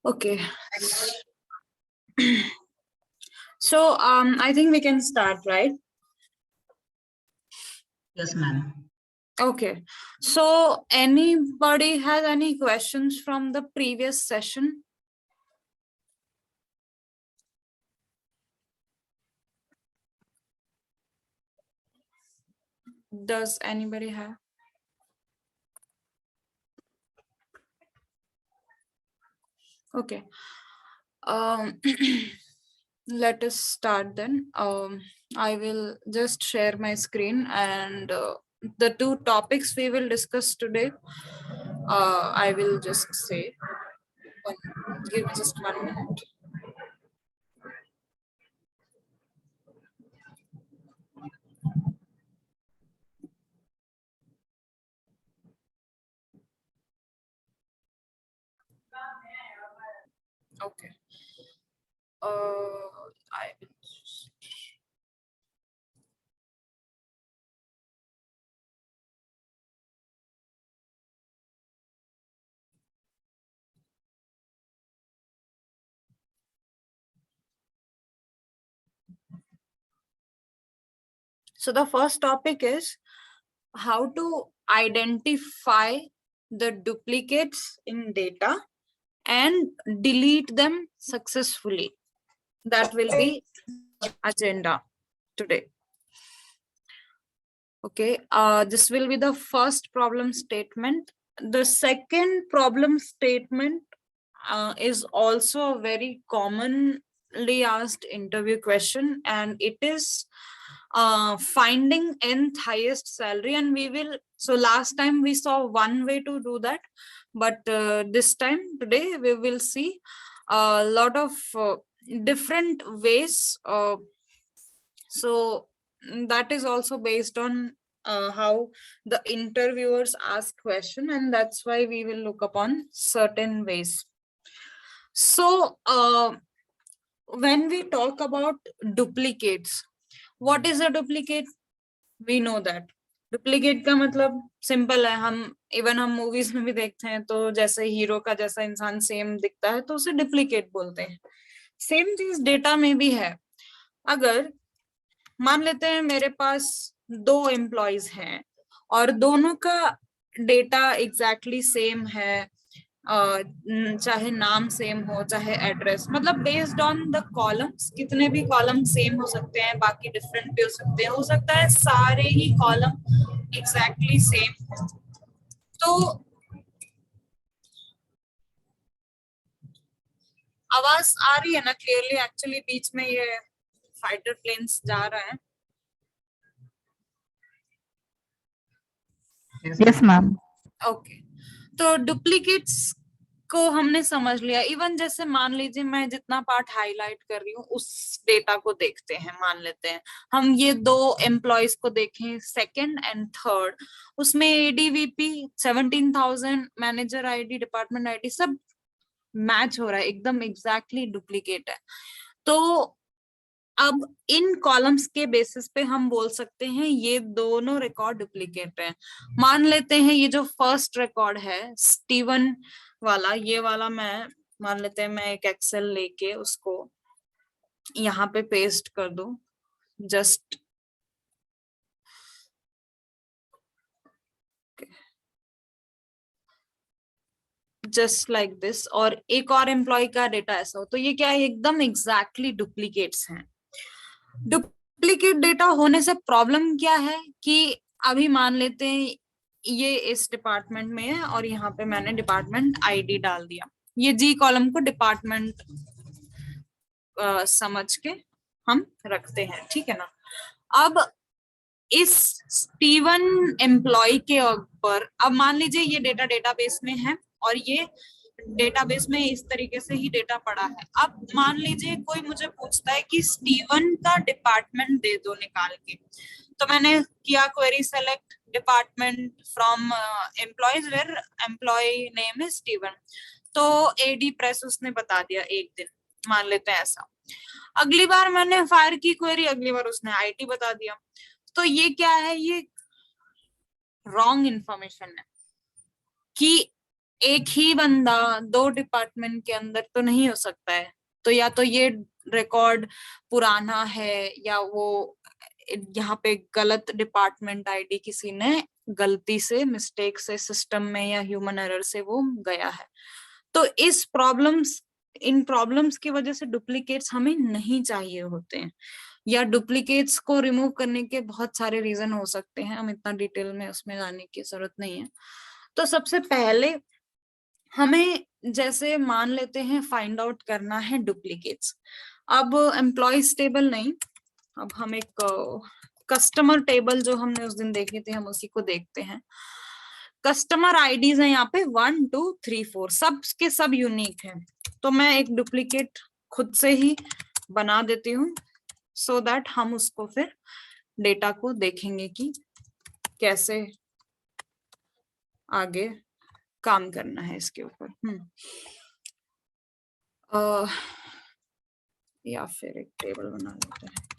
Okay. So I think we can start, right? Yes, ma'am. Okay. So anybody has any questions from the previous session? Does anybody have? Okay. Let us start then. I will just share my screen and the two topics we will discuss today. I will just say, give me just 1 minute. Okay. I will just... So the first topic is how to identify the duplicates in data and delete them successfully. That will be agenda today. Okay, this will be the first problem statement. The second problem statement is also a very commonly asked interview question, and it is finding nth highest salary. And we will, so last time we saw one way to do that, but this time today we will see a lot of different ways. So that is also based on how the interviewers ask question, and that's why we will look upon certain ways. So when we talk about duplicates, what is a duplicate? We know that duplicate का मतलब simple है, हम even हम movies में भी देखते हैं तो जैसे हीरो का जैसा इंसान सेम दिखता है तो उसे डुप्लीकेट बोलते हैं. सेम चीज डेटा में भी है. अगर मान लेते हैं मेरे पास 2 एम्प्लॉयज हैं और दोनों का डेटा एग्जैक्टली सेम है, चाहे नाम सेम हो चाहे एड्रेस, मतलब बेस्ड ऑन द कॉलम्स, कितने भी कॉलम सेम हो सकते हैं, बाकी डिफरेंट भी हो सकता है सारे ही कॉलम एग्जैक्टली सेम. तो आवाज आ रही है ना क्लियरली? एक्चुअली बीच में ये फाइटर प्लेन्स जा रहा है. Yes, ma'am. ओके, तो डुप्लीकेट्स को हमने समझ लिया. इवन जैसे मान लीजिए मैं जितना पार्ट हाईलाइट कर रही हूँ उस डेटा को देखते हैं. मान लेते हैं हम ये 2 एम्प्लॉयज को देखें, सेकंड एंड थर्ड. उसमें एडीवीपी 17,000, मैनेजर आईडी, डिपार्टमेंट आईडी सब मैच हो रहा है, एकदम एग्जैक्टली डुप्लीकेट है. तो अब इन कॉलम्स के बेसिस पे हम बोल सकते हैं ये दोनों रिकॉर्ड डुप्लीकेट हैं. मान लेते हैं ये जो फर्स्ट रिकॉर्ड है स्टीवन वाला, ये वाला मैं मान लेते हैं मैं एक एक्सेल लेके उसको यहाँ पे पेस्ट कर दूं जस्ट लाइक दिस, और एक और एम्प्लॉय का डेटा ऐसा हो, तो ये क्या है, एकदम एग्जैक्टली डुप्लीकेट्स हैं. डुप्लीकेट डेटा होने से प्रॉब्लम क्या है कि अभी मान लेते हैं ये इस डिपार्टमेंट में है और यहाँ पे मैंने डिपार्टमेंट आईडी डाल दिया. ये जी कॉलम को डिपार्टमेंट समझ के हम रखते हैं, ठीक है ना. अब इस स्टीवन एम्प्लॉय के ऊपर अब मान लीजिए ये डेटा डेटाबेस में है और ये डेटाबेस में इस तरीके से ही डेटा पड़ा है. अब मान लीजिए कोई मुझे पूछता है कि स्टीवन का डिपार्टमेंट दे दो निकाल के, तो मैंने किया query select department from employees where employee name is Steven, तो एडी प्रेस उसने बता दिया एक दिन, मान लेते हैं ऐसा. अगली बार मैंने फायर की क्वेरी, अगली बार उसने आईटी बता दिया. तो ये क्या है, ये रॉन्ग इंफॉर्मेशन है कि एक ही बंदा दो डिपार्टमेंट के अंदर तो नहीं हो सकता है। तो या तो ये रिकॉर्ड पुराना है, या वो यहाँ पे गलत डिपार्टमेंट आईडी किसी ने गलती से, मिस्टेक से, सिस्टम में या ह्यूमन एरर से वो गया है। तो इन प्रॉब्लम्स की वजह से डुप्लीकेट्स हमें नहीं चाहिए होते हैं, या डुप्लीकेट्स को रिमूव करने के बहुत सारे रीजन हो सकते हैं, हम इतना डिटेल में उसमें जाने की जरूरत नहीं है। तो सबसे पहले हमें, जैसे मान लेते हैं, फाइंड आउट करना है डुप्लीकेट्स। अब एम्प्लॉयज टेबल नहीं, अब हम एक कस्टमर टेबल जो हमने उस दिन देखी थी, हम उसी को देखते हैं। कस्टमर आईडीज है यहाँ पे 1 2 3 4, सब के सब यूनिक है। तो मैं एक डुप्लीकेट खुद से ही बना देती हूँ, सो दैट हम उसको फिर डेटा को देखेंगे कि कैसे आगे काम करना है इसके ऊपर। या फिर एक टेबल बना लेते हैं।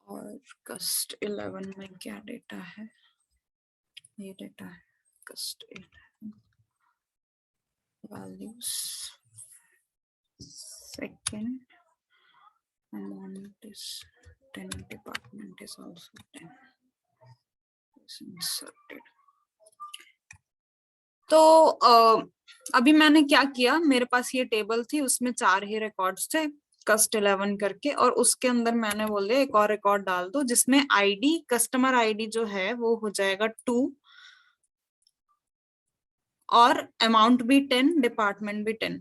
और कस्ट 11 में क्या डेटा है, ये डेटा है कस्ट 11 values, second amount is 10, department is also 10 is inserted। तो अभी मैंने क्या किया, मेरे पास ये टेबल थी, उसमें 4 ही रिकॉर्ड्स थे कस्ट 11 करके, और उसके अंदर मैंने बोल दिया एक और रिकॉर्ड डाल दो जिसमें आईडी, कस्टमर आईडी जो है वो हो जाएगा 2, और अमाउंट भी 10, डिपार्टमेंट भी 10।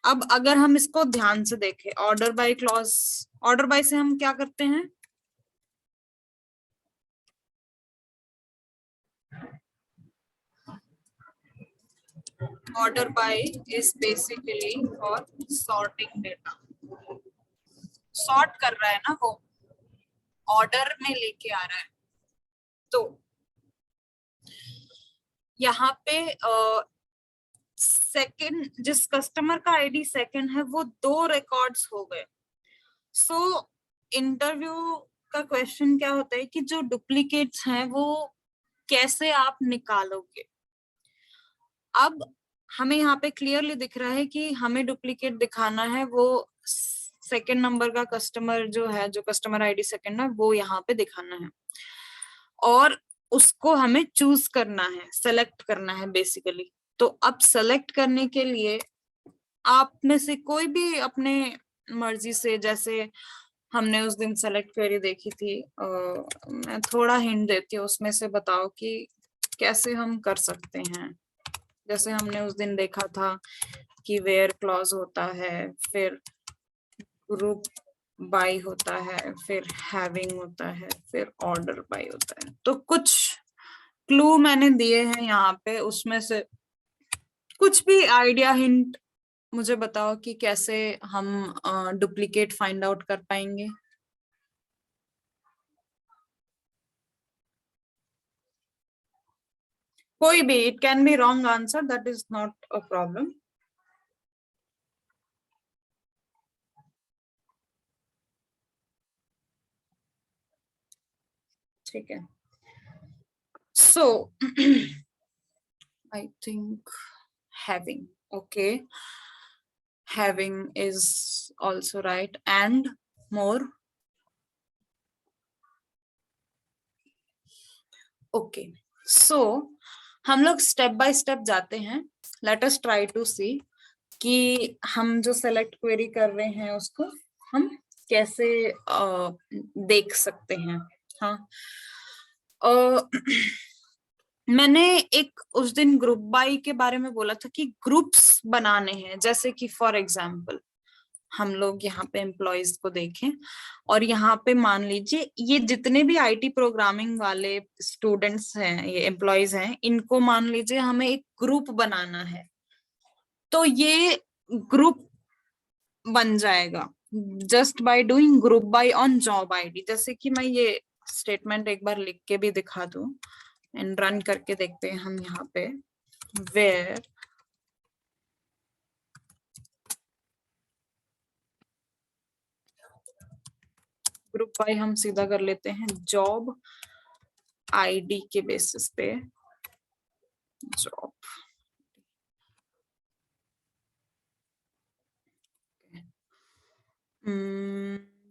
अब अगर हम इसको ध्यान से देखें, order by clause, order by से हम क्या करते हैं, order by is basically for sorting data. Sort कर रहा है ना, वो ऑर्डर में लेके आ रहा है। तो यहाँ पे सेकंड, जिस कस्टमर का आईडी सेकंड है, वो 2 रिकॉर्ड्स हो गए। सो इंटरव्यू का क्वेश्चन क्या होता है कि जो डुप्लीकेट्स हैं वो कैसे आप निकालोगे। अब हमें यहाँ पे क्लियरली दिख रहा है कि हमें डुप्लीकेट दिखाना है, वो सेकंड नंबर का कस्टमर जो है, जो कस्टमर आईडी सेकंड है, वो यहाँ पे दिखाना है, और उसको हमें चूज करना है, सेलेक्ट करना है बेसिकली। तो अब सेलेक्ट करने के लिए आप में से कोई भी अपने मर्जी से, जैसे हमने उस दिन सेलेक्ट क्वेरी देखी थी, मैं थोड़ा हिंट देती हूँ, उसमें से बताओ कि कैसे हम कर सकते हैं। जैसे हमने उस दिन देखा था कि वेयर क्लॉज होता है, फिर ग्रुप बाय होता है, फिर हैविंग होता है, फिर ऑर्डर बाय होता है। तो कुछ क्लू मैंने दिए हैं यहाँ पे, उसमें से कुछ भी आइडिया, हिंट मुझे बताओ कि कैसे हम डुप्लीकेट फाइंड आउट कर पाएंगे। कोई भी, it can be wrong answer, that is not a problem. ठीक है, so I think having, okay, having is also right, and more, okay, so हम लोग स्टेप बाय स्टेप जाते हैं। लेट अस ट्राई टू सी कि हम जो सेलेक्ट क्वेरी कर रहे हैं उसको हम कैसे देख सकते हैं। हाँ, मैंने एक उस दिन ग्रुप बाय के बारे में बोला था कि ग्रुप्स बनाने हैं, जैसे कि फॉर एग्जांपल हम लोग यहाँ पे एम्प्लॉयज को देखें, और यहाँ पे मान लीजिए ये जितने भी आईटी प्रोग्रामिंग वाले स्टूडेंट्स हैं, ये एम्प्लॉयज हैं, इनको मान लीजिए हमें एक ग्रुप बनाना है। तो ये ग्रुप बन जाएगा just by doing group by on job ID. जैसे कि मैं ये स्टेटमेंट एक बार लिख के भी दिखा दूं एंड रन करके देखते हैं हम यहाँ पे वेयर ग्रुप बाय हम सीधा कर लेते हैं जॉब आईडी के बेसिस पे जॉब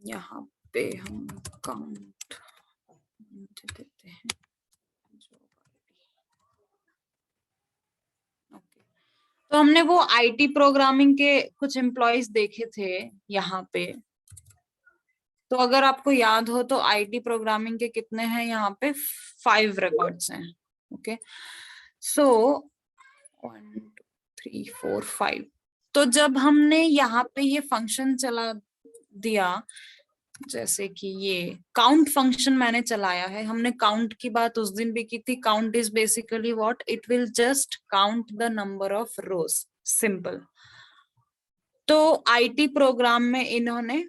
यहाँ पे हम काउंट देते हैं ओके। तो हमने वो आईटी प्रोग्रामिंग के कुछ एम्प्लॉयज देखे थे यहाँ पे, तो अगर आपको याद हो तो आईटी प्रोग्रामिंग के कितने हैं यहाँ पे 5 रिकॉर्ड्स हैं। Okay so 1 2 3 4 5। तो जब हमने यहाँ पे ये फंक्शन चला दिया, जैसे कि ये काउंट फंक्शन मैंने चलाया है, हमने काउंट की बात उस दिन भी की थी। Count is basically what, it will just count the number of rose, simple. तो आईटी प्रोग्राम में इन्होंने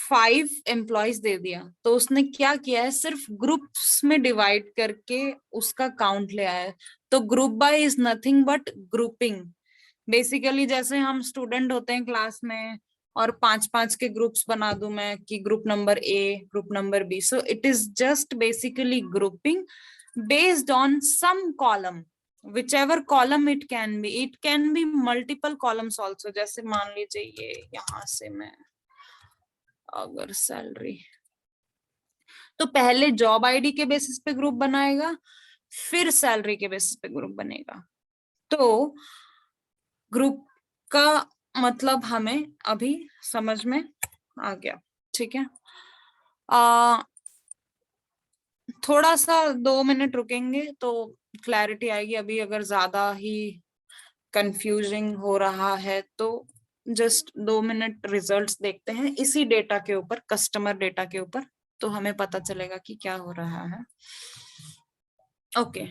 5 एम्प्लॉयज दे दिया, तो उसने क्या किया है, सिर्फ ग्रुप्स में डिवाइड करके उसका काउंट ले आया है। तो group by is nothing but grouping. Basically जैसे हम स्टूडेंट होते हैं क्लास में और 5-5 के ग्रुप्स बना दूं मैं कि group number A, group number B, so it is just basically grouping based on some column, whichever column it can be multiple columns also। जैसे मान लीजिए ये यहां से मैं अगर सैलरी, तो पहले जॉब आईडी के बेसिस पे ग्रुप बनाएगा, फिर सैलरी के बेसिस पे ग्रुप बनेगा। तो ग्रुप का मतलब हमें अभी समझ में आ गया, ठीक है। थोड़ा सा 2 मिनट रुकेंगे तो क्लैरिटी आएगी। अभी अगर ज्यादा ही कंफ्यूजिंग हो रहा है तो जस्ट 2 मिनट रिजल्ट्स देखते हैं इसी डेटा के ऊपर, कस्टमर डेटा के ऊपर, तो हमें पता चलेगा कि क्या हो रहा है। ओके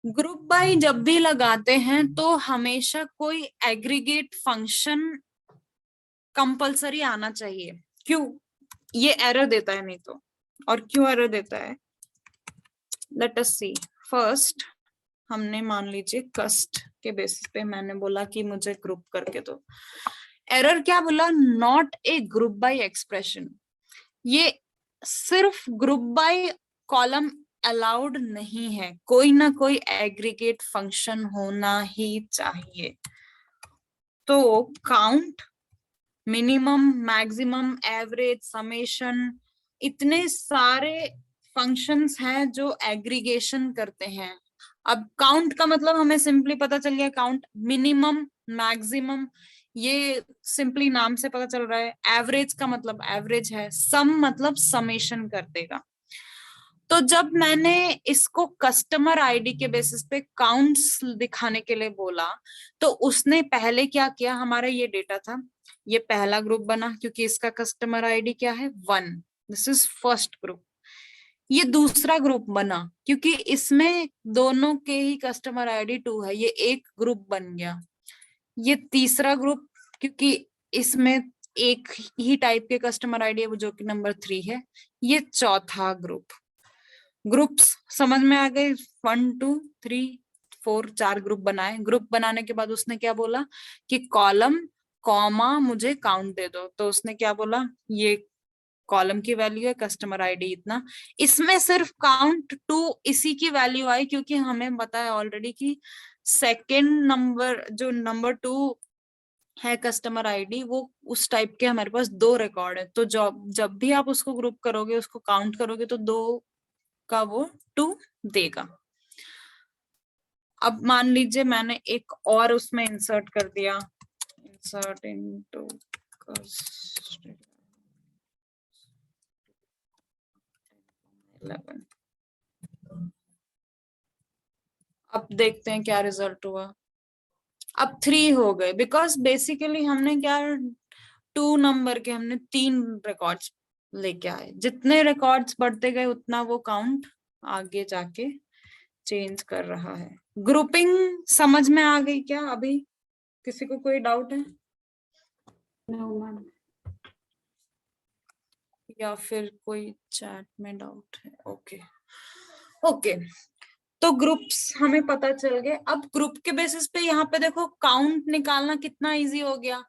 ग्रुप बाय जब भी लगाते हैं तो हमेशा कोई एग्रीगेट फंक्शन कंपलसरी आना चाहिए। क्यों ये एरर देता है नहीं तो, और क्यों एरर देता है, लेट अस सी। फर्स्ट हमने मान लीजिए कस्ट के बेसिस पे मैंने बोला कि मुझे ग्रुप करके दो, एरर क्या बोला, not a group by expression. ये सिर्फ ग्रुप बाय कॉलम अलाउड नहीं है, कोई ना कोई एग्रीगेट फंक्शन होना ही चाहिए। तो count, minimum, maximum, average, summation, इतने सारे फंक्शंस हैं जो एग्रीगेशन करते हैं। अब काउंट का मतलब हमें सिंपली पता चल गया, काउंट, मिनिमम, मैक्सिमम, ये सिंपली नाम से पता चल रहा है। एवरेज का मतलब एवरेज है, सम मतलब समेशन कर देगा। तो जब मैंने इसको कस्टमर आईडी के बेसिस पे काउंट्स दिखाने के लिए बोला, तो उसने पहले क्या किया, हमारा ये डेटा था, ये पहला ग्रुप बना क्योंकि इसका कस्टमर आईडी क्या है 1, दिस इज फर्स्ट ग्रुप। ये दूसरा ग्रुप बना क्योंकि इसमें दोनों के ही कस्टमर आईडी 2 है, ये एक ग्रुप बन गया। ये तीसरा ग्रुप क्योंकि इसमें एक ही टाइप के कस्टमर आईडी है, वो जो कि नंबर 3 है। ये चौथा ग्रुप। ग्रुप्स समझ में आ गए, 1 2 3 4 4 ग्रुप बनाए। ग्रुप बनाने के बाद उसने क्या बोला कि कॉलम कॉमा मुझे काउंट दे दो, तो उसने क्या बोला, ये कॉलम की वैल्यू है, कस्टमर आईडी इतना, इसमें सिर्फ काउंट 2 इसी की वैल्यू आई क्योंकि हमें पता है ऑलरेडी कि सेकेंड नंबर जो नंबर 2 है कस्टमर आईडी, वो उस टाइप के हमारे पास 2 रिकॉर्ड है। तो जब भी आप उसको ग्रुप करोगे, उसको काउंट करोगे, तो 2 का वो 2 देगा। अब मान लीजिए मैंने एक और उसमें इंसर्ट कर दिया, इंसर्ट इनटू 11। अब देखते हैं क्या रिजल्ट हुआ। अब 3 हो गए बिकॉज बेसिकली हमने क्या, 2 नंबर के हमने 3 रिकॉर्ड्स लेके आए, जितने रिकॉर्ड्स बढ़ते गए उतना वो काउंट आगे जाके चेंज कर रहा है। ग्रुपिंग समझ में आ गई क्या अभी, किसी को कोई डाउट है? No, ma'am. या फिर कोई चैट में डाउट है? ओके ओके तो ग्रुप्स हमें पता चल गए। अब ग्रुप के बेसिस पे यहाँ पे देखो काउंट निकालना कितना इजी हो गया।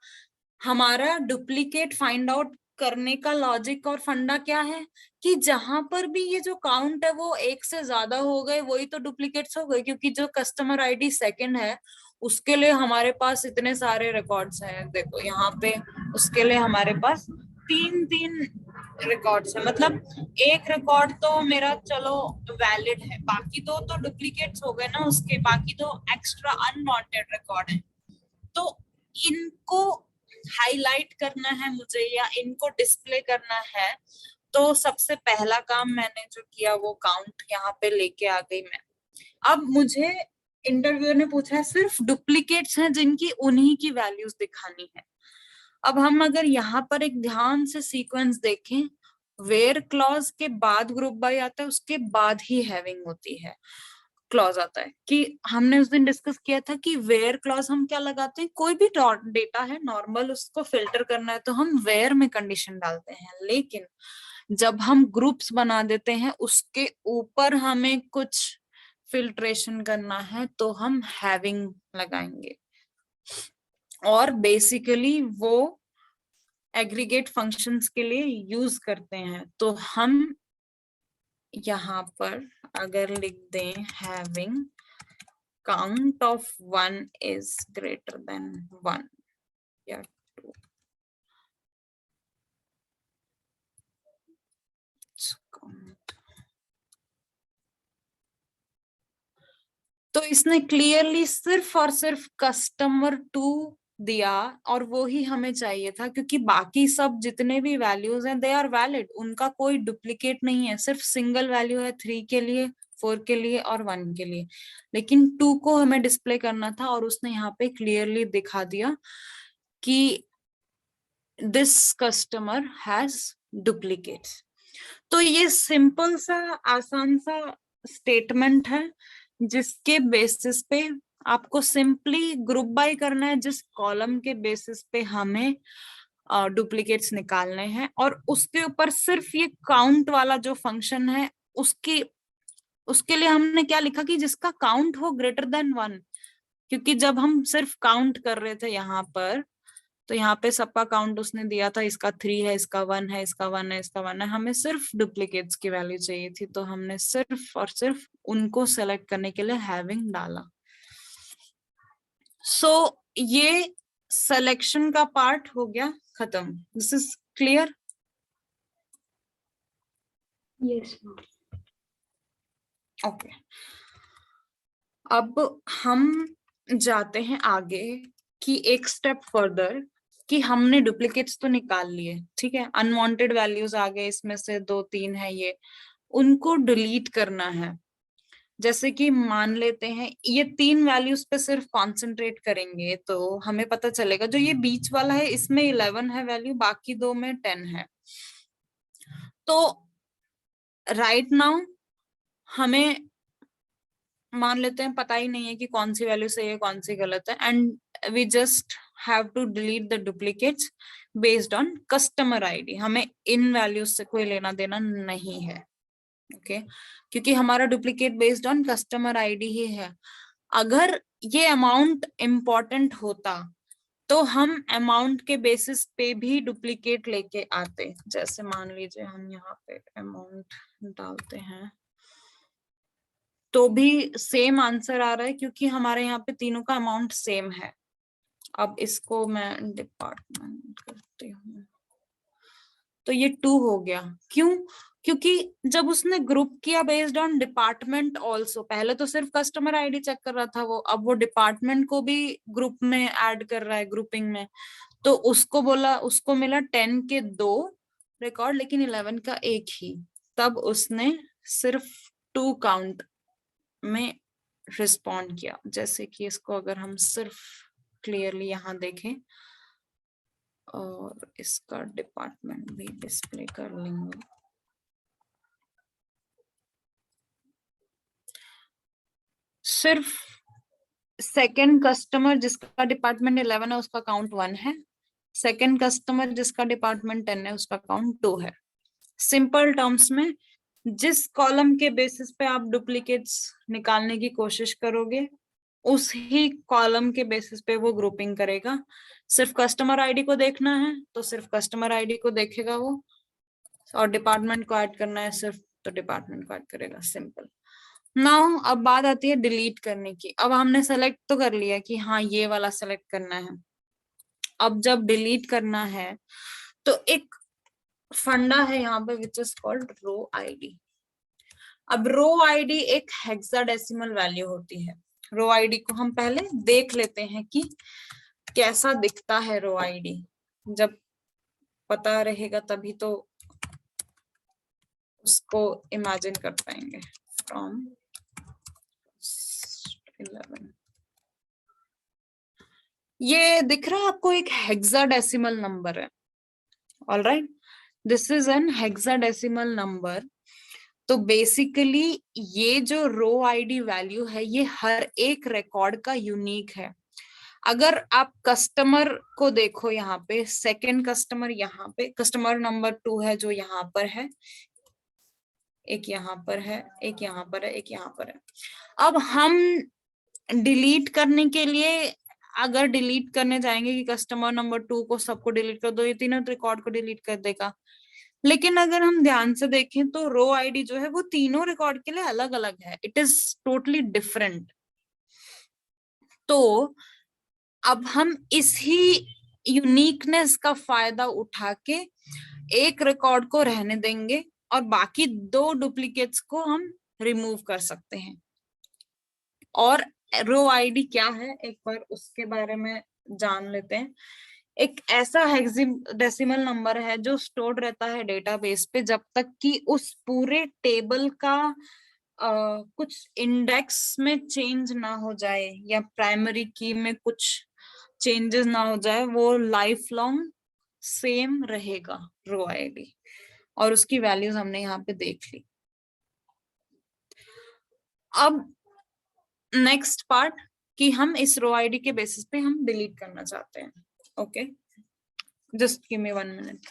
हमारा डुप्लीकेट फाइंड आउट करने का लॉजिक और फंडा क्या है कि जहां पर भी ये जो काउंट है वो एक से ज्यादा हो गए वही तो डुप्लीकेट्स हो गए, क्योंकि जो कस्टमर आईडी सेकंड है उसके लिए हमारे पास इतने सारे रिकॉर्ड्स हैं। देखो यहाँ पे उसके लिए हमारे पास तीन तीन रिकॉर्ड्स है, मतलब एक रिकॉर्ड तो मेरा चलो वैलिड है, बाकी दो तो डुप्लीकेट्स हो गए ना उसके, बाकी दो एक्स्ट्रा अनवांटेड रिकॉर्ड है। तो इनको हाईलाइट करना है मुझे या इनको डिस्प्ले करना है, तो सबसे पहला काम मैंने जो किया वो काउंट यहाँ पे लेके आ गई मैं। अब मुझे इंटरव्यूअर ने पूछा है सिर्फ डुप्लीकेट्स हैं जिनकी उन्हीं की वैल्यूज दिखानी है। अब हम अगर यहाँ पर एक ध्यान से सीक्वेंस देखें, वेयर क्लॉज के बाद ग्रुप बाय आता है, उसके बाद ही हैविंग होती है क्लॉज आता है। कि हमने उस दिन डिस्कस किया था कि वेयर क्लॉज हम क्या लगाते हैं, कोई भी डेटा है नॉर्मल उसको फिल्टर करना है तो हम वेयर में कंडीशन डालते हैं, लेकिन जब हम ग्रुप्स बना देते हैं उसके ऊपर हमें कुछ फिल्ट्रेशन करना है तो हम हैविंग लगाएंगे। और बेसिकली वो एग्रीगेट फंक्शंस के लिए यूज करते हैं। तो हम यहाँ पर अगर लिख दें having count of 1 is greater than 1 या 2, तो इसने क्लियरली सिर्फ और सिर्फ कस्टमर 2 दिया, और वो ही हमें चाहिए था क्योंकि बाकी सब जितने भी वैल्यूज हैं दे आर वैलिड, उनका कोई डुप्लीकेट नहीं है, सिर्फ सिंगल वैल्यू है 3 के लिए, 4 के लिए और 1 के लिए, लेकिन 2 को हमें डिस्प्ले करना था और उसने यहाँ पे क्लियरली दिखा दिया कि दिस कस्टमर हैज डुप्लीकेट्स। तो ये सिंपल सा आसान सा स्टेटमेंट है जिसके बेसिस पे आपको सिंपली ग्रुप बाय करना है, जिस कॉलम के बेसिस पे हमें डुप्लीकेट्स निकालने हैं, और उसके ऊपर सिर्फ ये काउंट वाला जो फंक्शन है उसके लिए हमने क्या लिखा कि जिसका काउंट हो ग्रेटर देन 1, क्योंकि जब हम सिर्फ काउंट कर रहे थे यहाँ पर तो यहाँ पे सबका काउंट उसने दिया था, इसका 3 है, इसका 1 है, इसका 1 है, इसका 1 है, हमें सिर्फ डुप्लीकेट्स की वैल्यू चाहिए थी, तो हमने सिर्फ और सिर्फ उनको सेलेक्ट करने के लिए हैविंग डाला। सो ये सिलेक्शन का पार्ट हो गया खत्म। This is clear? Yes ma'am. Okay, अब हम जाते हैं आगे कि एक स्टेप फर्दर कि हमने डुप्लीकेट्स तो निकाल लिए, ठीक है, अनवांटेड वैल्यूज आ गए, इसमें से 2-3 है ये, उनको डिलीट करना है। जैसे कि मान लेते हैं ये 3 वैल्यूज पे सिर्फ कंसंट्रेट करेंगे तो हमें पता चलेगा जो ये बीच वाला है इसमें 11 है वैल्यू, बाकी दो में 10 है। तो राइट नाउ हमें मान लेते हैं पता ही नहीं है कि कौन सी वैल्यू सही है कौन सी गलत है, and we just have to delete the duplicates based on customer ID. हमें इन वैल्यूज से कोई लेना देना नहीं है, ओके क्योंकि हमारा duplicate based on customer ID ही है। अगर ये अमाउंट इंपॉर्टेंट होता तो हम अमाउंट के बेसिस पे भी डुप्लीकेट लेके आते। जैसे मान लीजिए हम यहाँ पे अमाउंट डालते हैं तो भी सेम आंसर आ रहा है क्योंकि हमारे यहाँ पे तीनों का अमाउंट सेम है। अब इसको मैं डिपार्टमेंट करती हूँ तो ये 2 हो गया। क्यों? क्योंकि जब उसने ग्रुप किया बेस्ड ऑन डिपार्टमेंट ऑल्सो, पहले तो सिर्फ कस्टमर आईडी चेक कर रहा था वो, अब वो डिपार्टमेंट को भी ग्रुप में ऐड कर रहा है ग्रुपिंग में, तो उसको बोला, उसको मिला 10 के 2 रिकॉर्ड लेकिन 11 का 1 ही, तब उसने सिर्फ 2 काउंट में रिस्पॉन्ड किया। जैसे कि इसको अगर हम सिर्फ क्लियरली यहाँ देखें और इसका डिपार्टमेंट भी डिस्प्ले कर लेंगे, सिर्फ सेकंड कस्टमर जिसका डिपार्टमेंट 11 है उसका काउंट 1 है, सेकंड कस्टमर जिसका डिपार्टमेंट 10 है उसका काउंट 2 है। सिंपल टर्म्स में जिस कॉलम के बेसिस पे आप डुप्लीकेट्स निकालने की कोशिश करोगे उस ही कॉलम के बेसिस पे वो ग्रुपिंग करेगा। सिर्फ कस्टमर आईडी को देखना है तो सिर्फ कस्टमर आईडी को देखेगा वो, और डिपार्टमेंट को ऐड करना है सिर्फ तो डिपार्टमेंट को ऐड करेगा। सिंपल। नाउ अब बात आती है डिलीट करने की। अब हमने सेलेक्ट तो कर लिया कि हाँ ये वाला सेलेक्ट करना है। अब जब डिलीट करना है तो एक फंडा है यहाँ पे which is called row ID. अब रो आईडी एक हेक्साडेसिमल वैल्यू होती है। रो आईडी को हम पहले देख लेते हैं कि कैसा दिखता है रो आईडी। जब पता रहेगा तभी तो उसको इमेजिन कर पाएंगे। फ्रॉम 11 ये दिख रहा है आपको एक हेक्साडेसिमल नंबर है। All right, this is an hexadecimal number. तो बेसिकली ये जो रो आईडी वैल्यू है ये हर एक रिकॉर्ड का यूनिक है। अगर आप कस्टमर को देखो यहाँ पे, सेकंड कस्टमर यहाँ पे, कस्टमर नंबर 2 है जो यहाँ पर है, एक यहाँ पर है, एक यहाँ पर है, एक यहाँ पर है। अब हम डिलीट करने के लिए अगर डिलीट करने जाएंगे कि कस्टमर नंबर 2 को सबको डिलीट कर दो, ये तीनों रिकॉर्ड को डिलीट कर देगा। लेकिन अगर हम ध्यान से देखें तो रो आईडी जो है वो तीनों रिकॉर्ड के लिए अलग अलग है। It is totally different. तो अब हम इसी यूनिकनेस का फायदा उठा के एक रिकॉर्ड को रहने देंगे और बाकी 2 डुप्लीकेट्स को हम रिमूव कर सकते हैं। और रो आईडी क्या है एक बार उसके बारे में जान लेते हैं। एक ऐसा हेक्साडेसिमल नंबर है जो स्टोर्ड रहता है डेटाबेस पे जब तक कि उस पूरे टेबल का कुछ इंडेक्स में चेंज ना हो जाए या प्राइमरी की में कुछ चेंजेस ना हो जाए, वो लाइफ लॉन्ग सेम रहेगा रो आईडी। और उसकी वैल्यूज हमने यहाँ पे देख ली। अब नेक्स्ट पार्ट कि हम इस रो आईडी के बेसिस पे हम डिलीट करना चाहते हैं। Okay, just give me 1 minute.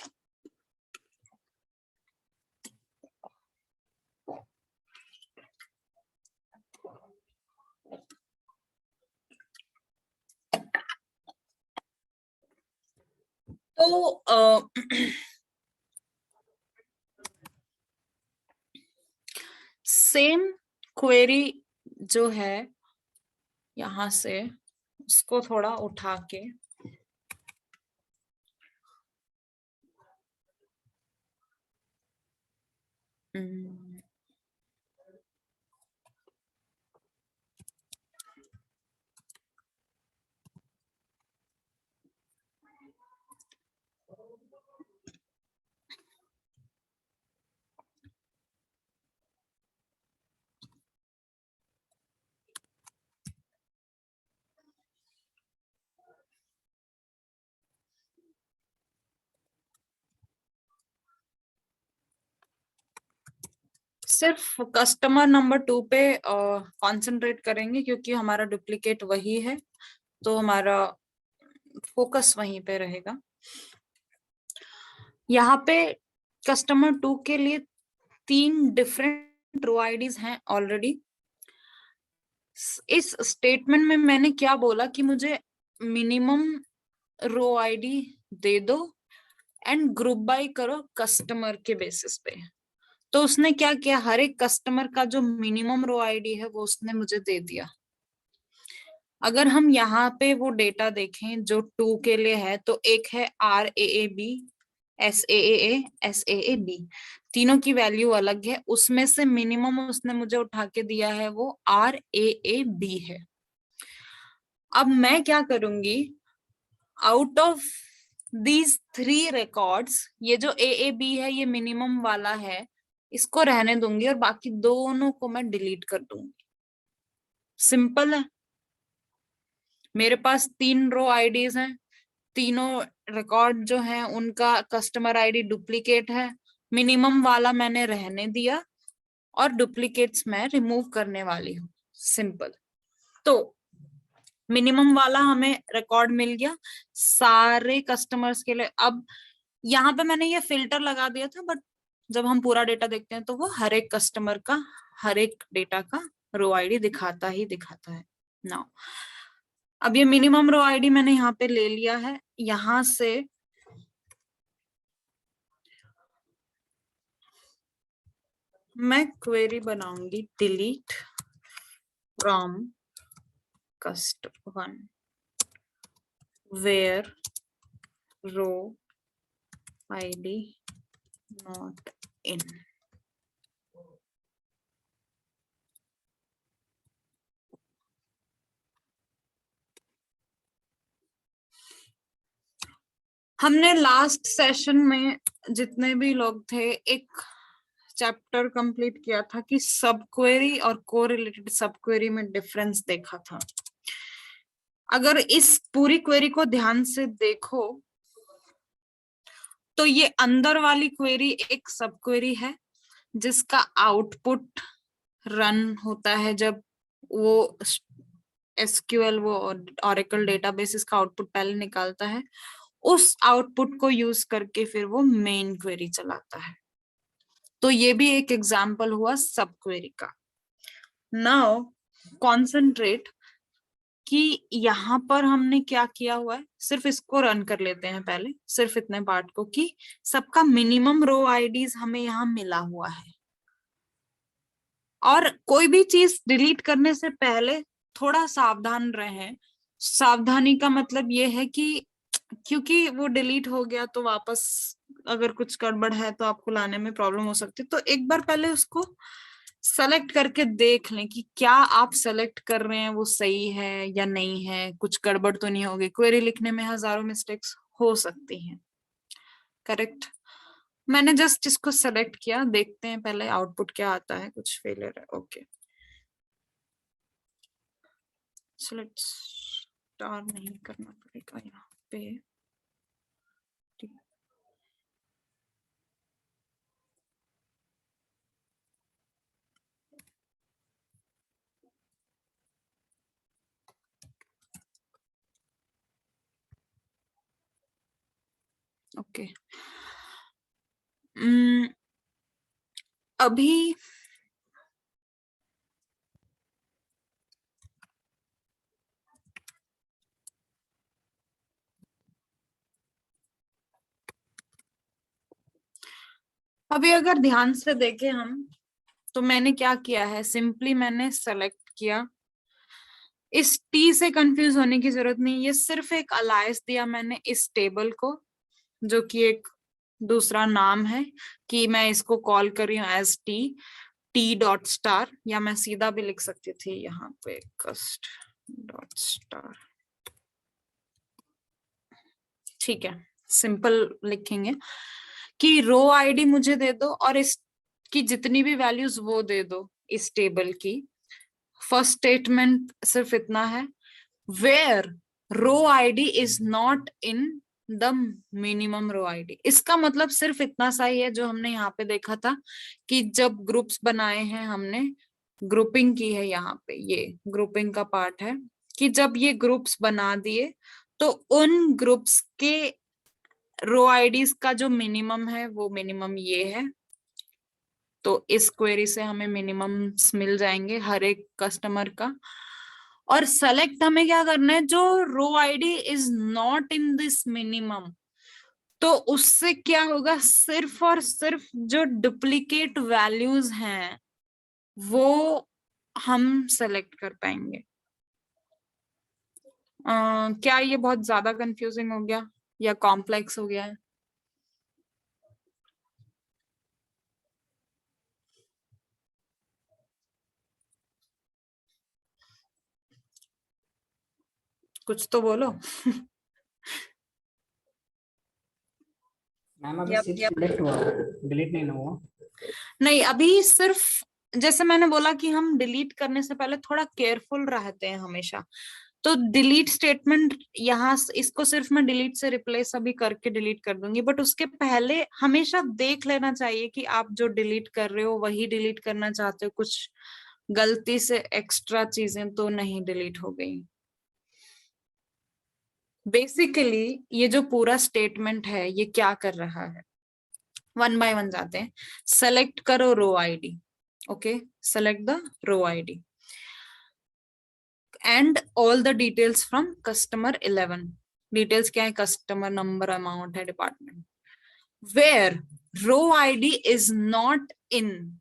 तो सेम क्वेरी जो है यहां से उसको थोड़ा उठा के सिर्फ कस्टमर नंबर 2 पे कंसंट्रेट करेंगे क्योंकि हमारा डुप्लीकेट वही है, तो हमारा फोकस वहीं पे रहेगा। यहाँ पे कस्टमर 2 के लिए 3 डिफरेंट रो आईडीज हैं ऑलरेडी। इस स्टेटमेंट में मैंने क्या बोला कि मुझे मिनिमम रो आईडी दे दो एंड ग्रुप बाय करो कस्टमर के बेसिस पे। तो उसने क्या किया, हर एक कस्टमर का जो मिनिमम रो आईडी है वो उसने मुझे दे दिया। अगर हम यहाँ पे वो डेटा देखें जो 2 के लिए है तो एक है RAAB, SAAA, SAAB, तीनों की वैल्यू अलग है। उसमें से मिनिमम उसने मुझे उठा के दिया है वो RAAB है। अब मैं क्या करूंगी, आउट ऑफ दीज 3 रिकॉर्ड्स ये जो AAB है ये मिनिमम वाला है, इसको रहने दूंगी और बाकी दोनों को मैं डिलीट कर दूंगी। सिंपल है। मेरे पास 3 रो आईडीज हैं, तीनों रिकॉर्ड जो हैं उनका कस्टमर आईडी डुप्लीकेट है। मिनिमम वाला मैंने रहने दिया और डुप्लीकेट्स मैं रिमूव करने वाली हूँ। सिंपल। तो मिनिमम वाला हमें रिकॉर्ड मिल गया सारे कस्टमर्स के लिए। अब यहाँ पे मैंने ये फिल्टर लगा दिया था बट जब हम पूरा डेटा देखते हैं तो वो हर एक कस्टमर का हर एक डेटा का रो आईडी दिखाता ही दिखाता है। नाउ अब ये मिनिमम रो आईडी मैंने यहाँ पे ले लिया है। यहां से मैं क्वेरी बनाऊंगी डिलीट फ्रॉम कस्ट1 where row ID not in. हमने लास्ट सेशन में जितने भी लोग थे एक चैप्टर कंप्लीट किया था कि सब क्वेरी और कोरिलेटेड सब क्वेरी में डिफरेंस देखा था। अगर इस पूरी क्वेरी को ध्यान से देखो तो ये अंदर वाली क्वेरी एक सब क्वेरी है जिसका आउटपुट रन होता है जब वो एसक्यूएल वो ओरेकल डेटाबेस का आउटपुट पहले निकालता है, उस आउटपुट को यूज करके फिर वो मेन क्वेरी चलाता है। तो ये भी एक एग्जांपल हुआ सब क्वेरी का। नाउ कॉन्सेंट्रेट कि यहाँ पर हमने क्या किया हुआ है, सिर्फ इसको रन कर लेते हैं पहले, सिर्फ इतने पार्ट को, कि सबका मिनिमम रो आईडीज हमें यहाँ मिला हुआ है। और कोई भी चीज डिलीट करने से पहले थोड़ा सावधान रहें। सावधानी का मतलब ये है कि क्योंकि वो डिलीट हो गया तो वापस अगर कुछ गड़बड़ है तो आपको लाने में प्रॉब्लम हो सकती है। तो एक बार पहले उसको सेलेक्ट करके देख लें कि क्या आप सेलेक्ट कर रहे हैं वो सही है या नहीं है, कुछ गड़बड़ तो नहीं होगी। क्वेरी लिखने में हजारों मिस्टेक्स हो सकती हैं, करेक्ट। मैंने जस्ट इसको सेलेक्ट किया, देखते हैं पहले आउटपुट क्या आता है। कुछ फेलियर है, ओके। सेलेक्ट स्टार नहीं करना पड़ेगा यहाँ पे। ओके अभी अगर ध्यान से देखें हम, तो मैंने क्या किया है, सिंपली मैंने सेलेक्ट किया। इस टी से कंफ्यूज होने की जरूरत नहीं, ये सिर्फ एक अलायस दिया मैंने इस टेबल को, जो कि एक दूसरा नाम है, कि मैं इसको कॉल कर रही हूँ एज टी डॉट स्टार, या मैं सीधा भी लिख सकती थी यहाँ पे कस्ट डॉट स्टार। ठीक है, सिंपल लिखेंगे कि रो आईडी मुझे दे दो और इसकी जितनी भी वैल्यूज वो दे दो इस टेबल की। फर्स्ट स्टेटमेंट सिर्फ इतना है, where row ID is not in the minimum row ID. इसका मतलब सिर्फ इतना सा ही है जो हमने यहाँ पे देखा था कि जब ग्रुप्स बनाए हैं, हमने ग्रुपिंग की है, यहाँ पे ये ग्रुपिंग का पार्ट है कि जब ये ग्रुप्स बना दिए तो उन ग्रुप्स के रो आईडीज का जो मिनिमम है वो मिनिमम ये है। तो इस क्वेरी से हमें मिनिमम मिल जाएंगे हर एक कस्टमर का। और सेलेक्ट हमें क्या करना है, जो row ID is not in this minimum, तो उससे क्या होगा, सिर्फ और सिर्फ जो डुप्लीकेट वैल्यूज हैं वो हम सेलेक्ट कर पाएंगे। क्या ये बहुत ज्यादा कंफ्यूजिंग हो गया या कॉम्प्लेक्स हो गया है? कुछ तो बोलो। मैम अभी सिर्फ सिलेक्ट हुआ, डिलीट नहीं हुआ। नहीं, अभी सिर्फ जैसे मैंने बोला कि हम डिलीट करने से पहले थोड़ा केयरफुल रहते हैं हमेशा। तो डिलीट स्टेटमेंट यहाँ इसको सिर्फ मैं डिलीट से रिप्लेस अभी करके डिलीट कर दूंगी, बट उसके पहले हमेशा देख लेना चाहिए कि आप जो डिलीट कर रहे हो वही डिलीट करना चाहते हो, कुछ गलती से एक्स्ट्रा चीजें तो नहीं डिलीट हो गई। बेसिकली ये जो पूरा स्टेटमेंट है ये क्या कर रहा है, वन बाय वन जाते हैं। सेलेक्ट करो row ID, okay, select the row ID and all the details from customer 11। Details क्या है? कस्टमर नंबर, अमाउंट है, department. Where row ID is not in.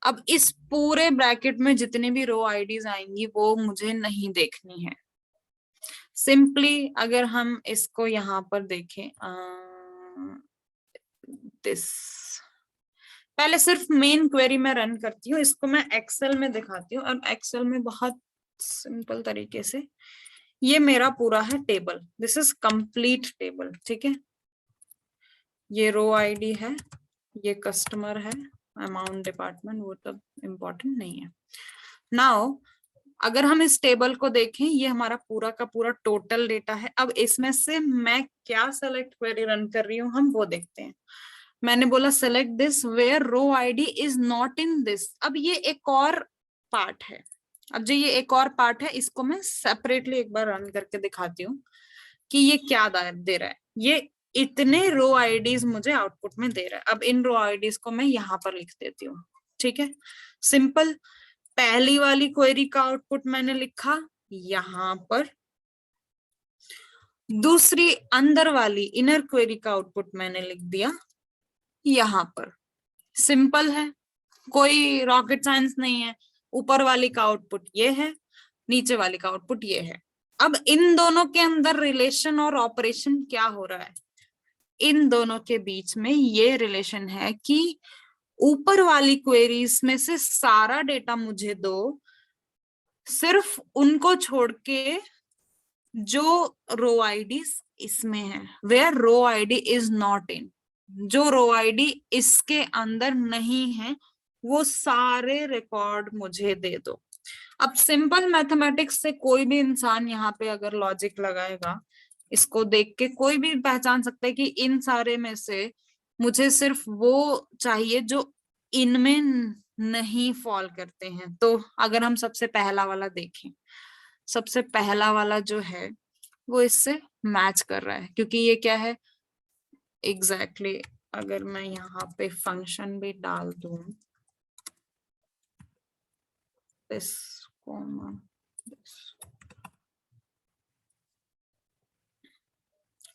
अब इस पूरे ब्रैकेट में जितने भी रो आईडीज आएंगी वो मुझे नहीं देखनी है। सिंपली अगर हम इसको यहाँ पर देखें, दिस, पहले सिर्फ मेन क्वेरी में रन करती हूँ, इसको मैं एक्सेल में दिखाती हूँ। और एक्सेल में बहुत सिंपल तरीके से, ये मेरा पूरा है table, this is complete table, ठीक है। ये रो आईडी है, ये कस्टमर है, अमाउंट, डिपार्टमेंट, वो तब इम्पोर्टेंट नहीं है। नाउ अगर हम इस टेबल को देखें, ये हमारा पूरा का पूरा टोटल डेटा है। अब इसमें से मैं क्या सेलेक्ट क्वेरी रन कर रही हूँ हम वो देखते हैं। मैंने बोला select this where row ID is not in this. अब ये एक और पार्ट है। अब जो ये एक और पार्ट है, इसको मैं सेपरेटली एक बार रन करके दिखाती हूँ कि ये क्या दे रहा है। ये इतने रो आईडीज मुझे आउटपुट में दे रहा है। अब इन रो आईडीज को मैं यहाँ पर लिख देती हूँ, ठीक है, सिंपल। पहली वाली क्वेरी का आउटपुट मैंने लिखा यहाँ पर, दूसरी अंदर वाली इनर क्वेरी का आउटपुट मैंने लिख दिया यहाँ पर। सिंपल है, कोई रॉकेट साइंस नहीं है। ऊपर वाली का आउटपुट ये है, नीचे वाली का आउटपुट ये है। अब इन दोनों के अंदर रिलेशन और ऑपरेशन क्या हो रहा है? इन दोनों के बीच में ये रिलेशन है कि ऊपर वाली क्वेरीज में से सारा डेटा मुझे दो, सिर्फ उनको छोड़ के जो रो आईडी इसमें है, where row ID is not in, जो रो आईडी इसके अंदर नहीं है, वो सारे रिकॉर्ड मुझे दे दो। अब सिंपल मैथमेटिक्स से कोई भी इंसान यहाँ पे अगर लॉजिक लगाएगा, इसको देख के कोई भी पहचान सकता है कि इन सारे में से मुझे सिर्फ वो चाहिए जो इनमें नहीं फॉल करते हैं। तो अगर हम सबसे पहला वाला देखें, सबसे पहला वाला जो है वो इससे मैच कर रहा है, क्योंकि ये क्या है एग्जैक्टली अगर मैं यहाँ पे फंक्शन भी डाल दूं, this comma this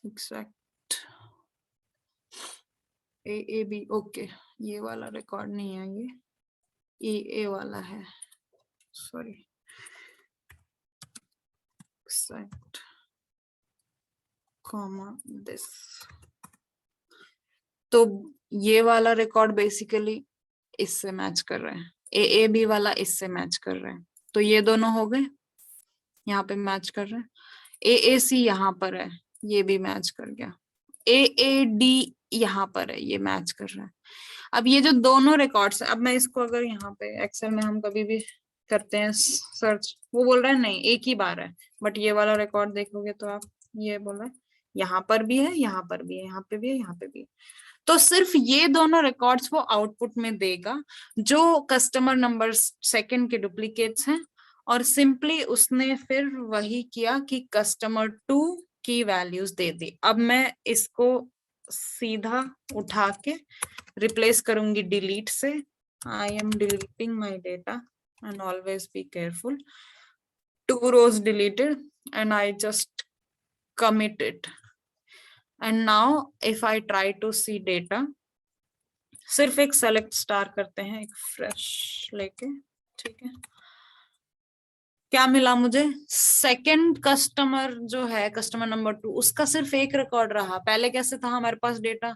exact A B, okay, ये वाला रिकॉर्ड नहीं है, ये ए वाला है, सॉरी, exact comma this। तो ये वाला रिकॉर्ड बेसिकली इससे मैच कर रहे हैं, ए बी वाला इससे मैच कर रहे हैं, तो ये दोनों हो गए, यहाँ पे मैच कर रहे हैं। ए सी यहाँ पर है, ये भी मैच कर गया। ए डी यहाँ पर है, ये मैच कर रहा है। अब ये जो दोनों रिकॉर्ड्स, अब मैं इसको अगर यहाँ पे एक्सेल में हम कभी भी करते हैं सर्च, वो बोल रहा है नहीं एक ही बार है, बट ये वाला रिकॉर्ड देखोगे तो आप, ये बोल रहा है यहाँ पर भी है, यहाँ पर भी है, यहाँ पे भी है, यहाँ पे भी है। तो सिर्फ ये दोनों रिकॉर्ड्स वो आउटपुट में देगा, जो कस्टमर नंबर सेकंड के डुप्लीकेट्स हैं। और सिंपली उसने फिर वही किया कि कस्टमर 2 की वैल्यूज दे दी। अब मैं इसको सीधा उठा के रिप्लेस करूंगी डिलीट से। I am deleting my data and always be careful. 2 rows deleted and I just commit it. And now if I try to see data, सिर्फ एक सेलेक्ट स्टार करते हैं, एक फ्रेश लेके, ठीक है। क्या मिला मुझे? सेकंड कस्टमर जो है, कस्टमर नंबर 2, उसका सिर्फ एक रिकॉर्ड रहा। पहले कैसे था हमारे पास डेटा,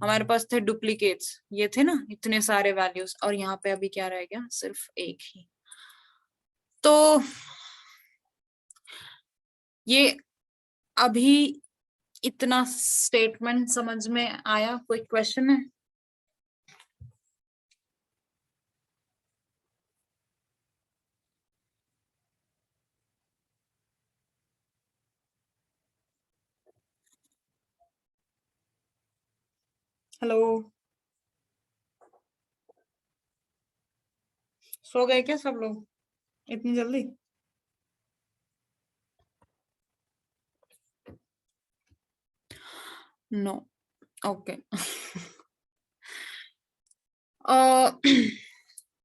हमारे पास थे डुप्लीकेट्स, ये थे ना इतने सारे वैल्यूज, और यहाँ पे अभी क्या रह गया, सिर्फ एक ही। तो ये अभी इतना स्टेटमेंट समझ में आया? कोई क्वेश्चन है? हेलो, सो गए क्या सब लोग इतनी जल्दी? No, okay.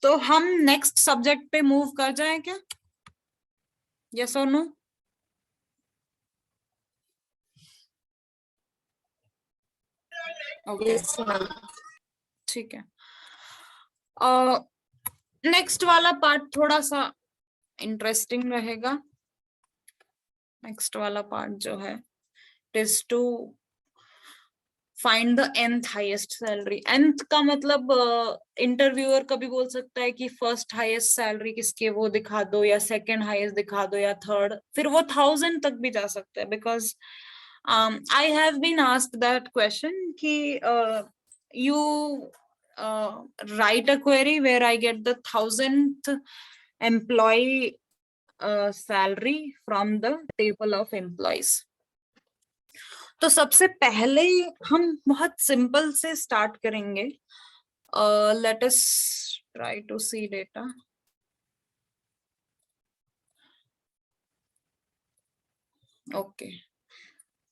तो हम नेक्स्ट सब्जेक्ट पे मूव कर जाएं क्या? यस और नो? ओके, ठीक है। नेक्स्ट वाला पार्ट थोड़ा सा इंटरेस्टिंग रहेगा। नेक्स्ट वाला पार्ट जो है is to find the nth highest salary. nth का मतलब इंटरव्यूअर कभी बोल सकता है कि फर्स्ट हाईएस्ट सैलरी किसकी है वो दिखा दो, या सेकंड हाईएस्ट दिखा दो, या थर्ड, फिर वो 1000 तक भी जा सकता है। Because I have been asked that question कि you write a query where I get the 1000th employee salary from the table of employees। तो सबसे पहले हम बहुत सिंपल से स्टार्ट करेंगे। Let us try to see data. Okay,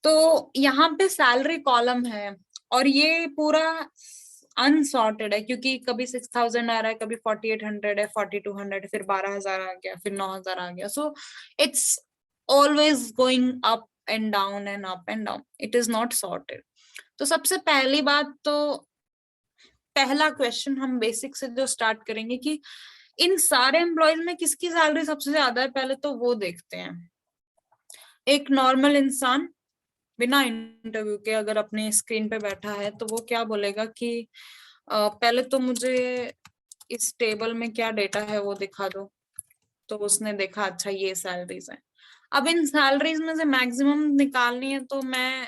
तो यहाँ पे सैलरी कॉलम है और ये पूरा अनसॉर्टेड है, क्योंकि कभी 6000 आ रहा है, कभी 4800 है, 4200, फिर 12000 आ गया, फिर 9000 आ गया। So it's always going up and down and up and down, it is not sorted. तो सबसे पहली बात, तो पहला क्वेश्चन हम बेसिक से जो स्टार्ट करेंगे कि इन सारे एम्प्लॉयज में किसकी सैलरी सबसे ज्यादा है, पहले तो वो देखते हैं। एक नॉर्मल इंसान बिना इंटरव्यू के अगर अपने स्क्रीन पे बैठा है तो वो क्या बोलेगा कि पहले तो मुझे इस टेबल में क्या डेटा है वो दिखा दो। तो उसने देखा, अच्छा ये सैलरीज है। अब इन सैलरीज में से मैक्सिमम निकालनी है तो मैं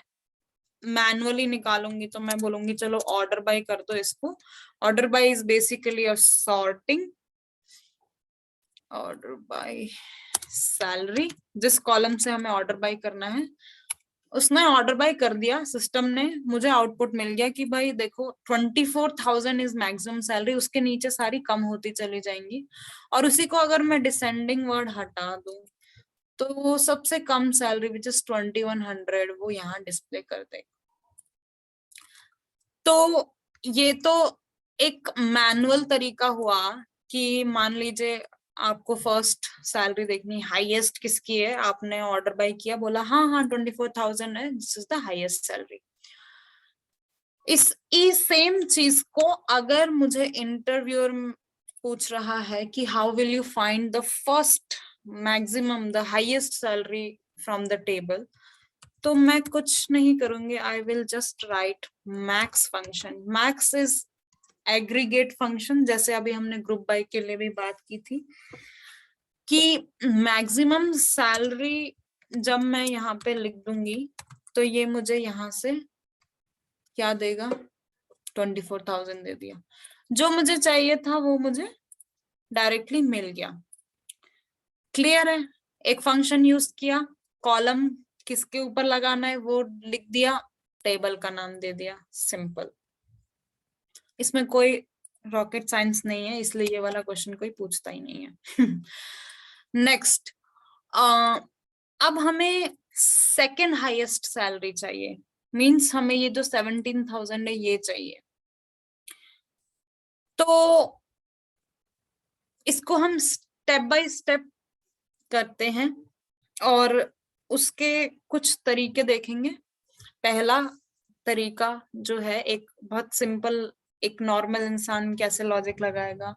मैनुअली निकालूंगी। तो मैं बोलूंगी चलो ऑर्डर बाय कर दो इसको। Order by is basically a sorting. Order by salary, जिस कॉलम से हमें ऑर्डर बाय करना है उसने ऑर्डर बाय कर दिया, सिस्टम ने, मुझे आउटपुट मिल गया कि भाई देखो 24,000 इज मैक्सिमम सैलरी, उसके नीचे सारी कम होती चली जाएंगी। और उसी को अगर मैं डिसेंडिंग वर्ड हटा दूं तो वो सबसे कम सैलरी विच इज 2100 वो यहाँ डिस्प्ले कर देगा। तो ये तो एक मैनुअल तरीका हुआ कि मान लीजिए आपको फर्स्ट सैलरी देखनी, हाईएस्ट किसकी है, आपने ऑर्डर बाय किया, बोला हाँ हाँ 24,000 है, this is the highest salary. इस सेम चीज को अगर मुझे इंटरव्यूअर पूछ रहा है कि how will you find the first maximum, the highest salary from the table, तो मैं कुछ नहीं करूंगी, I will just right max function. Max is aggregate function, जैसे अभी हमने ग्रुप बाय के लिए भी बात की थी कि मैक्सिमम सैलरी जब मैं यहाँ पे लिख दूंगी तो ये मुझे यहाँ से क्या देगा, 24,000 दे दिया। जो मुझे चाहिए था वो मुझे डायरेक्टली मिल गया। क्लियर है? एक फंक्शन यूज किया, कॉलम किसके ऊपर लगाना है वो लिख दिया, टेबल का नाम दे दिया, सिंपल। इसमें कोई रॉकेट साइंस नहीं है, इसलिए ये वाला क्वेश्चन कोई पूछता ही नहीं है। नेक्स्ट, अब हमें सेकेंड हाईएस्ट सैलरी चाहिए, मींस हमें ये जो 17,000 है ये चाहिए। तो इसको हम स्टेप बाय स्टेप करते हैं और उसके कुछ तरीके देखेंगे। पहला तरीका जो है, एक बहुत सिंपल, एक नॉर्मल इंसान कैसे लॉजिक लगाएगा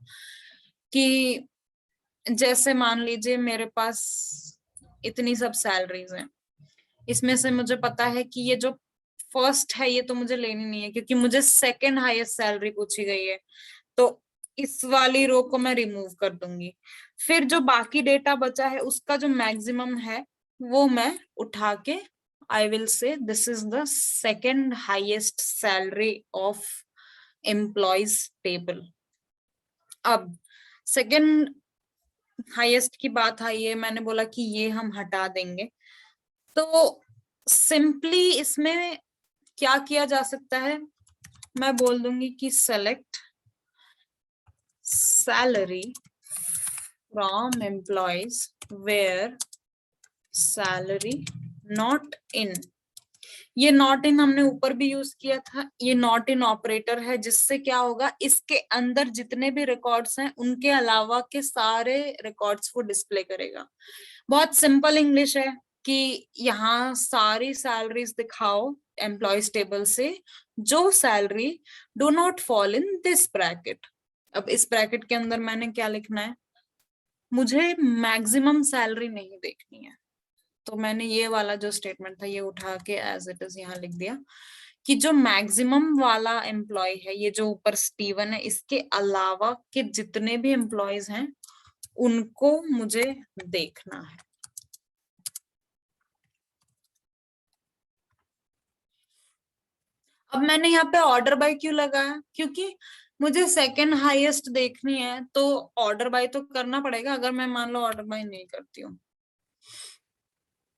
कि जैसे मान लीजिए मेरे पास इतनी सब सैलरीज हैं, इसमें से मुझे पता है कि ये जो फर्स्ट है ये तो मुझे लेनी नहीं है क्योंकि मुझे सेकंड हाईएस्ट सैलरी पूछी गई है, तो इस वाली रो को मैं रिमूव कर दूंगी। फिर जो बाकी डेटा बचा है उसका जो मैक्सिमम है वो मैं उठा के आई विल से this is the second highest salary of employees table. अब सेकंड हाईएस्ट की बात आई है, मैंने बोला कि ये हम हटा देंगे। तो सिंपली इसमें क्या किया जा सकता है, मैं बोल दूंगी कि select salary from employees where salary not in ये नॉट इन हमने ऊपर भी यूज किया था, ये नॉट इन ऑपरेटर है, जिससे क्या होगा, इसके अंदर जितने भी रिकॉर्ड्स हैं उनके अलावा के सारे रिकॉर्ड्स को डिस्प्ले करेगा। बहुत सिंपल इंग्लिश है कि यहाँ सारी सैलरीज दिखाओ एम्प्लॉयज टेबल से, जो salary do not fall in this bracket. अब इस ब्रैकेट के अंदर मैंने क्या लिखना है, मुझे मैक्सिमम सैलरी नहीं देखनी है, तो मैंने ये वाला जो स्टेटमेंट था ये उठा के एज इट इज यहाँ लिख दिया कि जो मैक्सिमम वाला एम्प्लॉय है, ये जो ऊपर स्टीवन है, इसके अलावा के जितने भी एम्प्लॉयज हैं उनको मुझे देखना है। अब मैंने यहाँ पे ऑर्डर बाय क्यों लगाया, क्योंकि मुझे सेकंड हाईएस्ट देखनी है, तो ऑर्डर बाय तो करना पड़ेगा अगर मैं मान लो ऑर्डर बाय नहीं करती हूँ।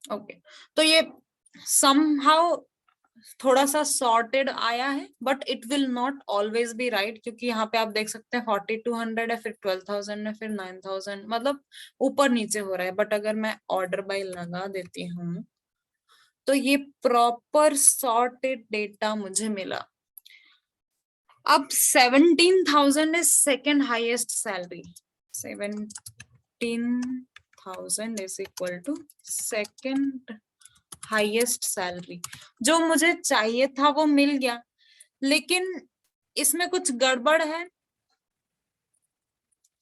ओके, तो ये somehow थोड़ा सा सॉर्टेड आया है, but it will not always be right, क्योंकि यहाँ पे आप देख सकते हैं 4200 है, फिर 12,000 है, फिर 9,000, मतलब ऊपर नीचे हो रहा है। बट अगर मैं ऑर्डर बाय लगा देती हूँ तो ये प्रॉपर सॉर्टेड डेटा मुझे मिला। अब 17,000 is second highest salary, 17,000 is equal to second highest salary. जो मुझे चाहिए था वो मिल गया, लेकिन इसमें कुछ गड़बड़ है।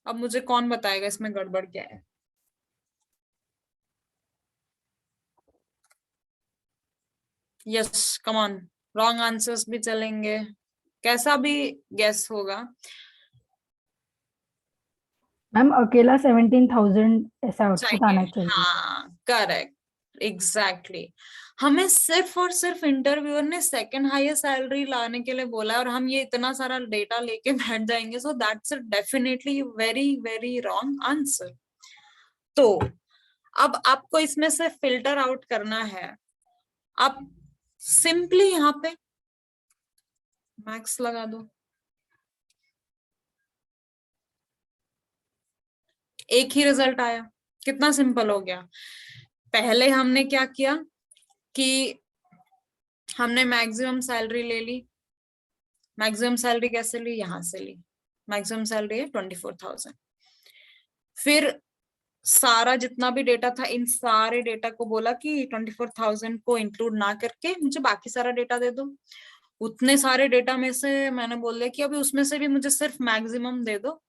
अब मुझे कौन बताएगा इसमें गड़बड़ क्या है? Yes, come on, wrong answers भी चलेंगे, कैसा भी गेस होगा। मैम अकेला 17,000 ऐसा आउटपुट आना चाहिए। हाँ, करेक्ट, एग्जैक्टली। हमें सिर्फ और सिर्फ इंटरव्यूअर ने सेकंड हाईएस्ट सैलरी लाने के लिए बोला, और हम ये इतना सारा डेटा लेके बैठ जाएंगे, so that's definitely very very wrong answer. तो अब आपको इसमें से फिल्टर आउट करना है। आप सिंपली यहाँ पे मैक्स लगा दो, एक ही रिजल्ट आया। कितना सिंपल हो गया। पहले हमने क्या किया कि हमने मैक्सिमम सैलरी ले ली। मैक्सिमम सैलरी कैसे ली, यहां से ली। मैक्सिमम सैलरी है 24,000। फिर सारा जितना भी डेटा था, इन सारे डेटा को बोला कि 24,000 को इंक्लूड ना करके मुझे बाकी सारा डेटा दे दो। उतने सारे डेटा में से मैंने बोल दिया कि अभी उसमें से भी मुझे सिर्फ मैक्सिमम दे दो,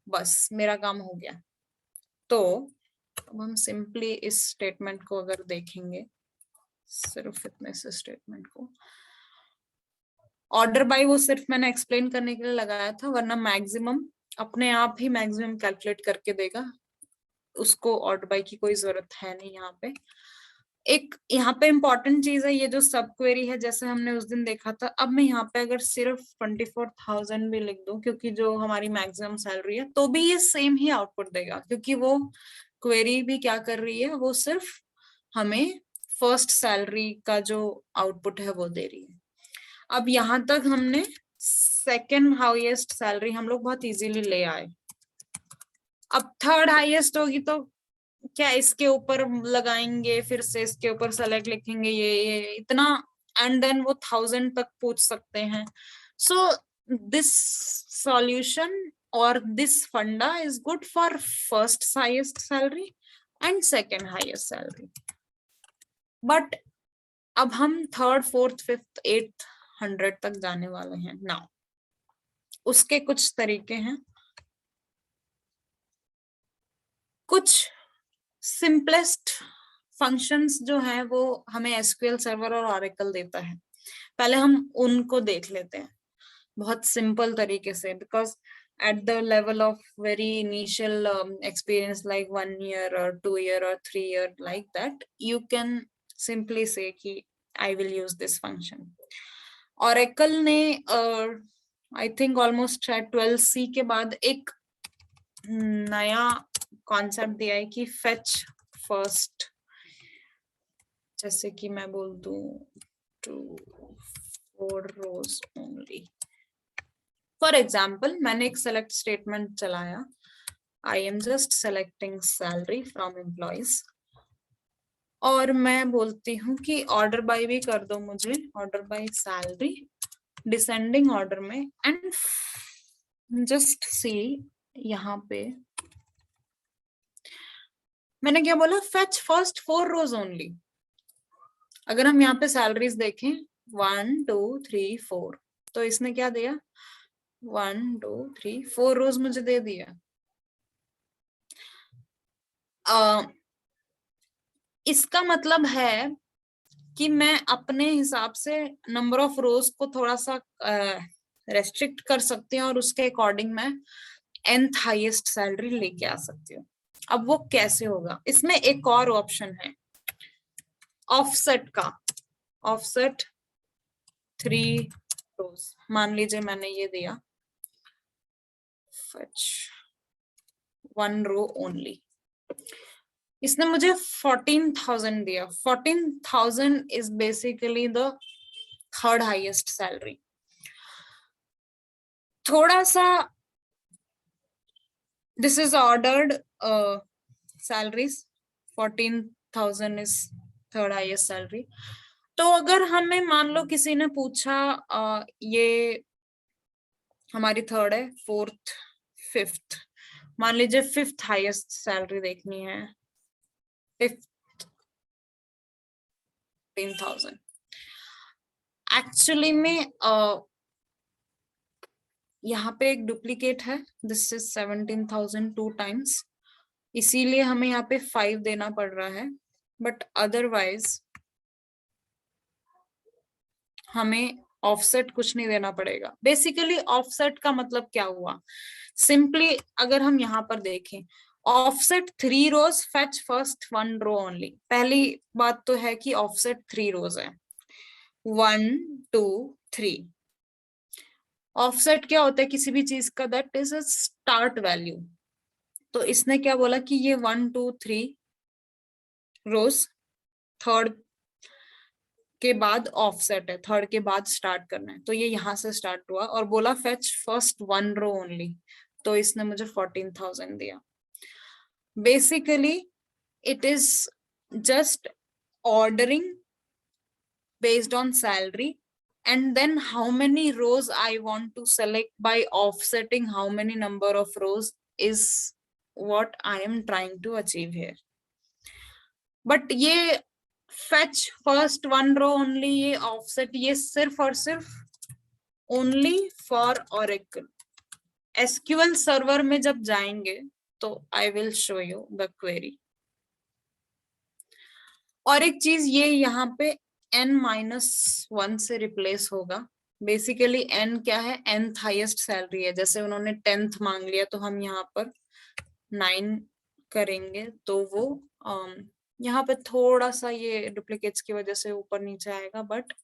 बस मेरा काम हो गया। तो अब हम सिंपली इस स्टेटमेंट को अगर देखेंगे, सिर्फ इतने से स्टेटमेंट को, ऑर्डर बाय वो सिर्फ मैंने एक्सप्लेन करने के लिए लगाया था, वरना मैक्सिमम अपने आप ही मैक्सिमम कैलकुलेट करके देगा, उसको ऑर्डर बाय की कोई जरूरत है नहीं। यहाँ पे एक यहाँ पे इंपॉर्टेंट चीज है, ये जो सब क्वेरी है जैसे हमने उस दिन देखा था, अब मैं यहाँ पे अगर सिर्फ 24,000 भी लिख दूं, क्योंकि जो हमारी मैक्सिमम सैलरी है, तो भी ये सेम ही आउटपुट देगा, क्योंकि वो क्वेरी भी क्या कर रही है, वो सिर्फ हमें फर्स्ट सैलरी का जो आउटपुट है वो दे रही है। अब यहाँ तक हमने सेकेंड हाईएस्ट सैलरी हम लोग बहुत इजीली ले आए। अब थर्ड हाईएस्ट होगी तो क्या इसके ऊपर लगाएंगे, फिर से इसके ऊपर सेलेक्ट लिखेंगे, ये इतना, एंड देन वो 1000 तक पूछ सकते हैं। सो दिस सॉल्यूशन और दिस फंडा is good for first highest salary and second highest salary. But अब हम थर्ड, फोर्थ, फिफ्थ, 800 तक जाने वाले हैं नाउ। उसके कुछ तरीके हैं, कुछ सिंपलेस्ट फंक्शंस जो है वो हमें एसक्यूएल सर्वर और ऑरेकल देता है। पहले हम उनको देख लेते हैं बहुत सिंपल तरीके से, because at the level of very initial experience like 1 year or 2 year or 3 year like that, you can simply say कि I will use this function. Oracle ने I think almost 12C के बाद एक नया concept दिया है कि fetch first, जैसे कि मैं बोल दूं 2 4 rows only. फॉर एग्जाम्पल मैंने एक सेलेक्ट स्टेटमेंट चलाया, I am just selecting salary from employees, और मैं बोलती हूँ कि ऑर्डर बाय भी कर दो मुझे, order by salary descending order में, एंड जस्ट सी यहाँ पे मैंने क्या बोला, फेच फर्स्ट 4 रोज ओनली। अगर हम यहाँ पे सैलरीज देखें 1 2 3 4, तो इसने क्या दिया 1 2 3 4 रोज मुझे दे दिया। इसका मतलब है कि मैं अपने हिसाब से नंबर ऑफ रोज को थोड़ा सा रेस्ट्रिक्ट कर सकती हूँ और उसके अकॉर्डिंग मैं nth हाईएस्ट सैलरी लेके आ सकती हूँ। अब वो कैसे होगा, इसमें एक और ऑप्शन है ऑफसेट का, ऑफसेट 3 रोज। मान लीजिए मैंने ये दिया fetch 1 रो ओनली, इसने मुझे 14,000 दिया। 14,000 is basically the third highest salary. थोड़ा सा this is ordered salaries, 14,000 is third highest salary. तो अगर हमें मान लो किसी ने पूछा ये हमारी थर्ड है, फोर्थ, फिफ्थ, मान लीजिए फिफ्थ हाईएस्ट सैलरी देखनी है, 15,000। एक्चुअली में यहाँ पे एक डुप्लीकेट है, दिस इज 17,000 2 टाइम्स, इसीलिए हमें यहाँ पे 5 देना पड़ रहा है, बट अदरवाइज हमें ऑफसेट कुछ नहीं देना पड़ेगा। बेसिकली ऑफसेट का मतलब क्या हुआ, सिंपली अगर हम यहाँ पर देखें ऑफसेट 3 रोज फेच फर्स्ट 1 रो ओनली। पहली बात तो है कि ऑफसेट 3 रोज है, 1 2 3। ऑफसेट क्या होता है किसी भी चीज का, that is a start value. तो इसने क्या बोला कि ये 1 2 3 रोज थर्ड के बाद ऑफसेट है, थर्ड के बाद स्टार्ट करना है, तो ये यहां से स्टार्ट हुआ और बोला फेच फर्स्ट 1 रो ओनली, तो इसने मुझे 14,000 दिया। Basically it is just ordering based on salary, and then how many rows I want to select by offsetting how many number of rows is what I am trying to achieve here. But ये fetch first 1 row only, ये offset, ये सिर्फ और सिर्फ only for Oracle। SQL server में जब जाएंगे तो I will show you the query। और एक चीज ये यहाँ पे n-1 से रिप्लेस होगा। बेसिकली n क्या है, nth हाईएस्ट सैलरी है, जैसे उन्होंने 10th मांग लिया तो हम यहाँ पर 9 करेंगे, तो वो यहाँ पे थोड़ा सा ये डुप्लीकेट्स की वजह से ऊपर नीचे आएगा, बट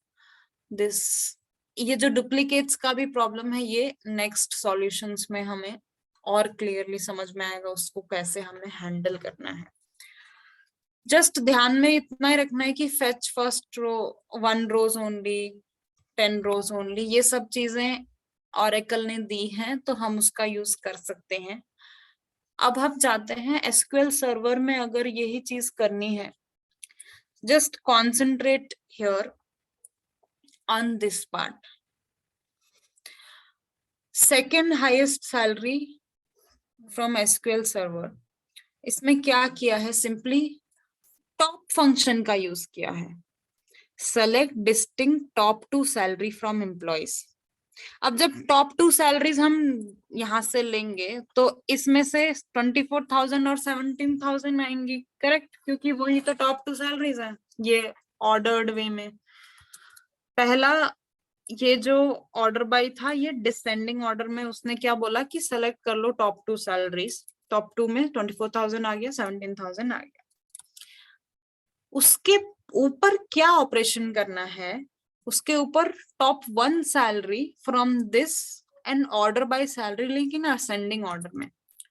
दिस, ये जो डुप्लीकेट्स का भी प्रॉब्लम है ये नेक्स्ट सॉल्यूशंस में हमें और क्लियरली समझ में आएगा, उसको कैसे हमें हैंडल करना है। जस्ट ध्यान में इतना ही रखना है कि फेच फर्स्ट रो 1 रोज ओनली, 10 रोज ओनली, ये सब चीजें ऑरेकल ने दी हैं तो हम उसका यूज कर सकते हैं। अब हम जाते हैं एसक्यूएल सर्वर में, अगर यही चीज करनी है, just concentrate here on this part. Second highest salary from SQL server, इसमें क्या किया है, सिंपली टॉप फंक्शन का यूज किया है, select distinct top 2 salary from employees. अब जब टॉप 2 सैलरीज हम यहां से लेंगे तो इसमें से 24,000 और 17,000 आएंगी, करेक्ट, क्योंकि वही तो टॉप 2 सैलरीज हैं ये ऑर्डर्ड वे में। पहला ये जो ऑर्डर बाय था ये डिसेंडिंग ऑर्डर में, उसने क्या बोला कि सेलेक्ट कर लो टॉप 2 सैलरीज, टॉप 2 में 24,000 आ गया, 17,000 आ गया। उसके ऊपर क्या ऑपरेशन करना है, उसके ऊपर top 1 salary from this and order by salary, लेकिन असेंडिंग ऑर्डर में।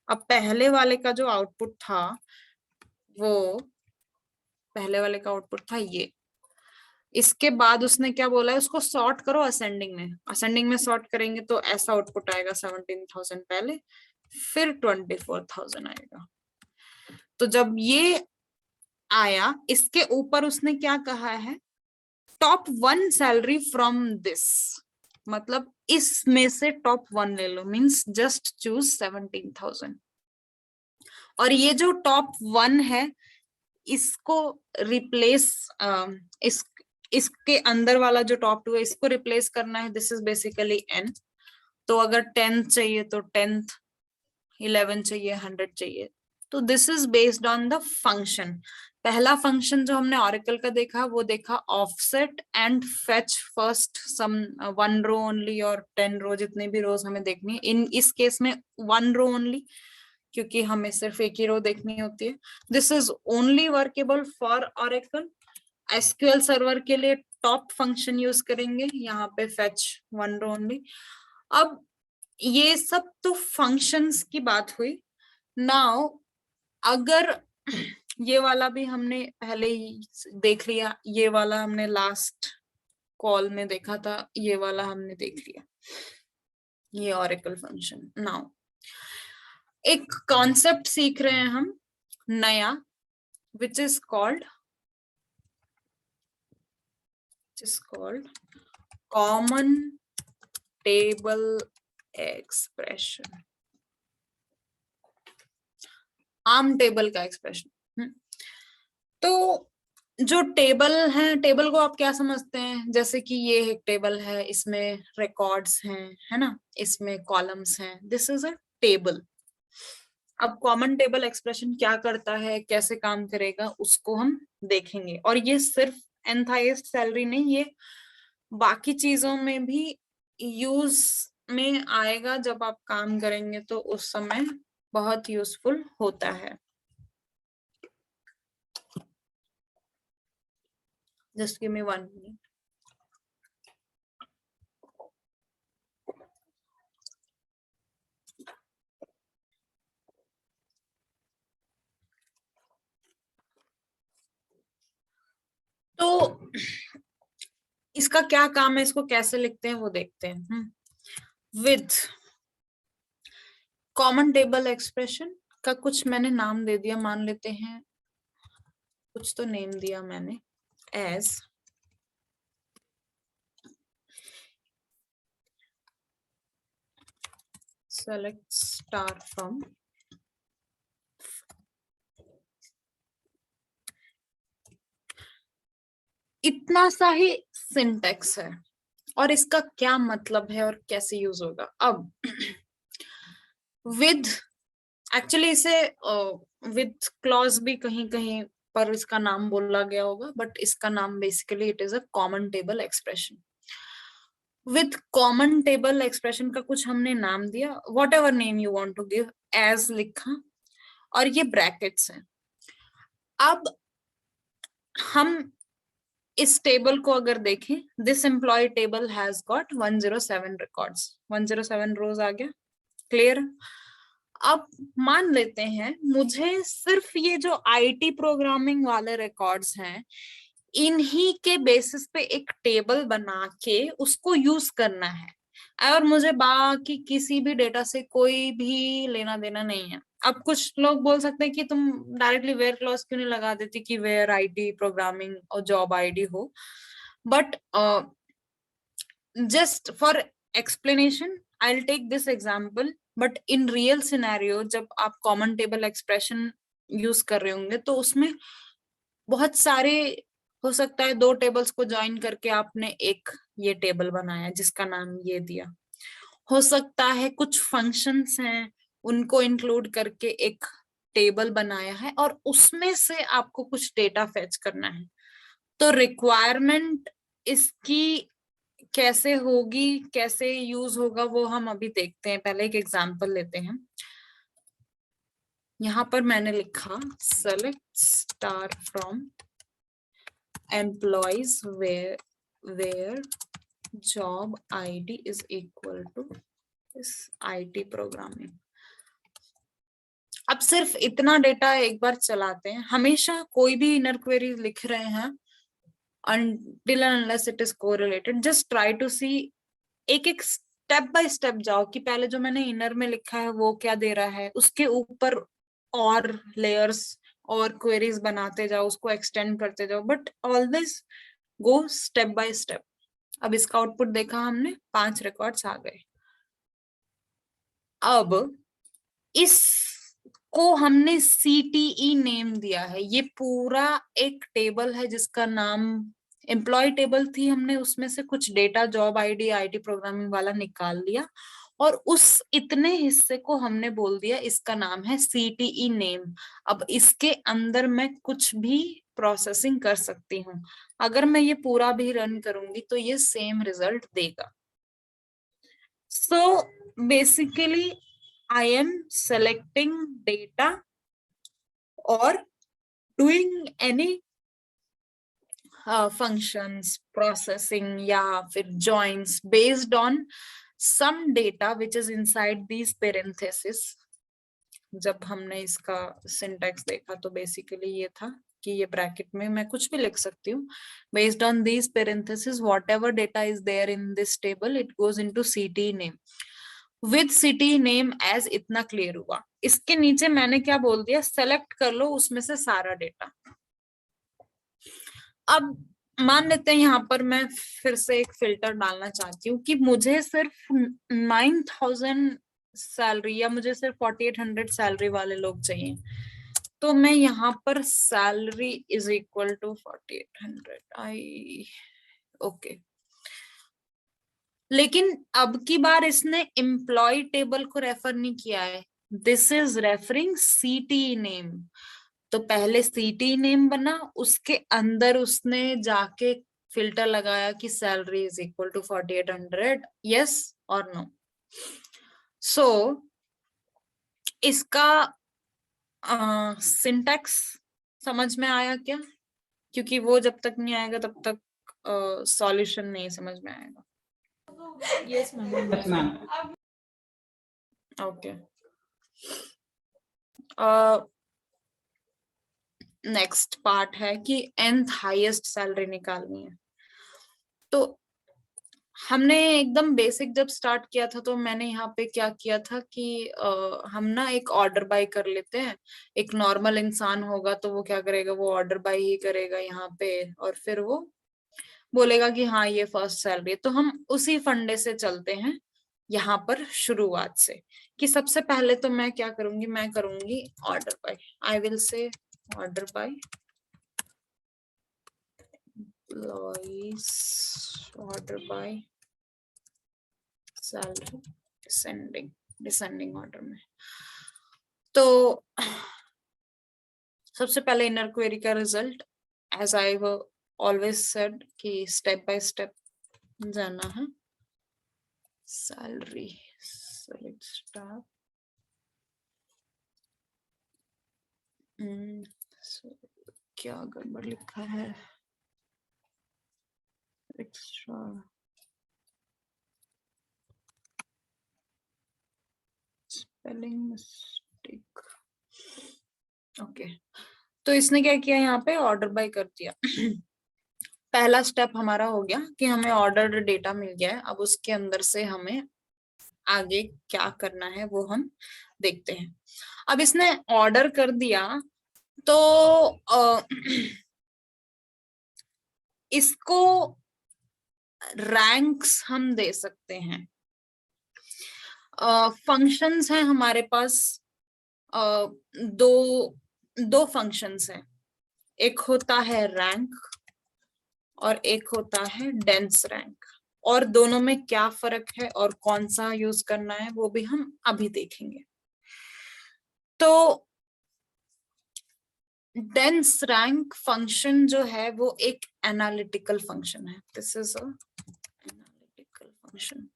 अब पहले वाले का जो आउटपुट था, वो पहले वाले का आउटपुट था ये, इसके बाद उसने क्या बोला है, उसको सॉर्ट करो असेंडिंग में। असेंडिंग में सॉर्ट करेंगे तो ऐसा आउटपुट आएगा, 17,000 पहले, फिर 24,000 आएगा। तो जब ये आया, इसके ऊपर उसने क्या कहा है, टॉप 1 सैलरी फ्रॉम दिस, मतलब इसमें से टॉप 1 ले लो, मींस जस्ट चूज 17,000। और ये जो टॉप 1 है इसको रिप्लेस, इस इसके अंदर वाला जो टॉप 2 है इसको रिप्लेस करना है, दिस इज बेसिकली n। तो अगर 10 चाहिए तो 10th, 11 चाहिए, 100 चाहिए, तो this is based on the function. पहला फंक्शन जो हमने ऑरेकल का देखा वो देखा offset and fetch first some 1 row only और 10 रो, जितने भी रोज हमें देखनी है। इस केस में 1 रो ओनली, क्योंकि हमें सिर्फ एक ही रो देखनी होती है। This is only workable for oracle. SQL server के लिए टॉप फंक्शन यूज करेंगे, यहाँ पे फेच 1 रो ओनली। अब ये सब तो फंक्शंस की बात हुई। नाउ अगर ये वाला भी हमने पहले ही देख लिया, ये वाला हमने लास्ट कॉल में देखा था, ये वाला हमने देख लिया, ये ऑरेकल फंक्शन। नाउ एक कॉन्सेप्ट सीख रहे हैं हम नया, विच is called common table expression, आम टेबल का एक्सप्रेशन। तो जो टेबल है, टेबल को आप क्या समझते हैं, जैसे कि ये एक टेबल है, इसमें रिकॉर्ड्स हैं, है ना, इसमें कॉलम्स हैं, दिस इज अ टेबल। अब कॉमन टेबल एक्सप्रेशन क्या करता है, कैसे काम करेगा, उसको हम देखेंगे। और ये सिर्फ nth हाईएस्ट सैलरी नहीं, ये बाकी चीजों में भी यूज में आएगा। जब आप काम करेंगे तो उस समय बहुत यूजफुल होता है। Just give me 1 minute. तो इसका क्या काम है, इसको कैसे लिखते हैं वो देखते हैं। विद कॉमन टेबल एक्सप्रेशन का कुछ मैंने नाम दे दिया, मान लेते हैं, कुछ तो नेम दिया मैंने, एज select star from इतना सा ही सिंटेक्स है। और इसका क्या मतलब है और कैसे यूज होगा। अब विद, एक्चुअली इसे विद क्लॉज भी कहीं कहीं पर इसका नाम बोला गया होगा, बट इसका नाम basically it is a common table expression. With common table expression का कुछ हमने नाम दिया, whatever name you want to give, as लिखा, और ये ब्रैकेट्स हैं। अब हम इस टेबल को अगर देखें, this employee table has got 107 records, 107 rows आ गया, क्लियर। अब मान लेते हैं मुझे सिर्फ ये जो आईटी प्रोग्रामिंग वाले रिकॉर्ड्स हैं इन्हीं के बेसिस पे एक टेबल बना के उसको यूज करना है, और मुझे बाकी किसी भी डेटा से कोई भी लेना देना नहीं है। अब कुछ लोग बोल सकते हैं कि तुम डायरेक्टली वेयर क्लॉज क्यों नहीं लगा देती कि वेयर आईटी प्रोग्रामिंग और जॉब आईडी हो, but just for explanation I'll take this example, but in real scenario जब आप common table expression यूज कर रहे होंगे तो उसमें बहुत सारे, हो सकता है 2 टेबल्स को ज्वाइन करके आपने एक ये टेबल बनाया जिसका नाम ये दिया, हो सकता है कुछ फंक्शंस हैं उनको इंक्लूड करके एक टेबल बनाया है और उसमें से आपको कुछ डेटा फेच करना है। तो रिक्वायरमेंट इसकी कैसे होगी, कैसे यूज होगा, वो हम अभी देखते हैं। पहले एक एग्जांपल लेते हैं। यहाँ पर मैंने लिखा select star from employees where job ID is equal to this IT programming. अब सिर्फ इतना डेटा एक बार चलाते हैं। हमेशा कोई भी इनर क्वेरी लिख रहे हैं, until and unless it is correlated, just try to see, एक स्टेप बाय स्टेप जाओ कि पहले जो मैंने इनर में लिखा है वो क्या दे रहा है, उसके ऊपर और लेयर्स और क्वेरीज बनाते जाओ, उसको एक्सटेंड करते जाओ, but always go step by step. अब इसका आउटपुट देखा हमने, 5 रिकॉर्ड्स आ गए। अब इसको हमने CTE नेम दिया है। ये पूरा एक टेबल है जिसका नाम एम्प्लॉय टेबल थी, हमने उसमें से कुछ data job ID IT programming वाला निकाल लिया और उस इतने हिस्से को हमने बोल दिया इसका नाम है CTE नेम। अब इसके अंदर मैं कुछ भी प्रोसेसिंग कर सकती हूँ। अगर मैं ये पूरा भी रन करूंगी तो ये सेम रिजल्ट देगा। So basically I am selecting data or doing any functions, processing या फिर joins based on some data which is inside these parentheses। जब हमने इसका syntax देखा तो basically ये था कि ये ब्रैकेट में मैं कुछ भी लिख सकती हूँ। Based on these parentheses, whatever data is there in this table, it goes into CTE name. With CTE name as इतना क्लियर हुआ। इसके नीचे मैंने क्या बोल दिया, सेलेक्ट कर लो उसमें से सारा डेटा। अब मान लेते हैं यहाँ पर मैं फिर से एक फिल्टर डालना चाहती हूँ कि मुझे सिर्फ 9,000 सैलरी या मुझे सिर्फ 4800 सैलरी वाले लोग चाहिए, तो मैं यहाँ पर salary is equal to 4800 okay. लेकिन अब की बार इसने एम्प्लॉय टेबल को रेफर नहीं किया है, this is referring CTE name. तो पहले CTE नेम बना, उसके अंदर उसने जाके फिल्टर लगाया कि salary is equal to 4800, yes और नो। सो इसका सिंटैक्स समझ में आया क्या? क्योंकि वो जब तक नहीं आएगा तब तक सॉल्यूशन नहीं समझ में आएगा। Yes, ma'am. Yes, ma'am. Okay, next part है कि nth हाईएस्ट सैलरी निकालनी है। तो हमने एकदम बेसिक जब स्टार्ट किया था तो मैंने यहाँ पे क्या किया था कि हम ना एक ऑर्डर बाय कर लेते हैं। एक नॉर्मल इंसान होगा तो वो क्या करेगा, वो ऑर्डर बाय ही करेगा यहाँ पे और फिर वो बोलेगा कि हाँ ये फर्स्ट सैलरी है। तो हम उसी फंडे से चलते हैं यहाँ पर शुरुआत से कि सबसे पहले तो मैं क्या करूंगी, मैं करूंगी order by. I will say order by employees, order by salary descending order में। तो सबसे पहले इनर क्वेरी का result as I always said कि स्टेप बाय स्टेप जाना है। सैलरी सेलेक्ट स्टार, क्या गड़बड़ लिखा है, एक्स्ट्रा स्पेलिंग मिस्टेक। ओके, तो इसने क्या किया, यहाँ पे ऑर्डर बाय कर दिया। पहला स्टेप हमारा हो गया कि हमें ऑर्डर डेटा मिल गया है। अब उसके अंदर से हमें आगे क्या करना है वो हम देखते हैं। अब इसने ऑर्डर कर दिया तो इसको रैंक्स हम दे सकते हैं। फंक्शंस हैं हमारे पास, दो फंक्शंस हैं, एक होता है रैंक और एक होता है डेंस रैंक। और दोनों में क्या फर्क है और कौन सा यूज करना है वो भी हम अभी देखेंगे। तो डेंस रैंक फंक्शन जो है वो एक एनालिटिकल फंक्शन है। This is a analytical function.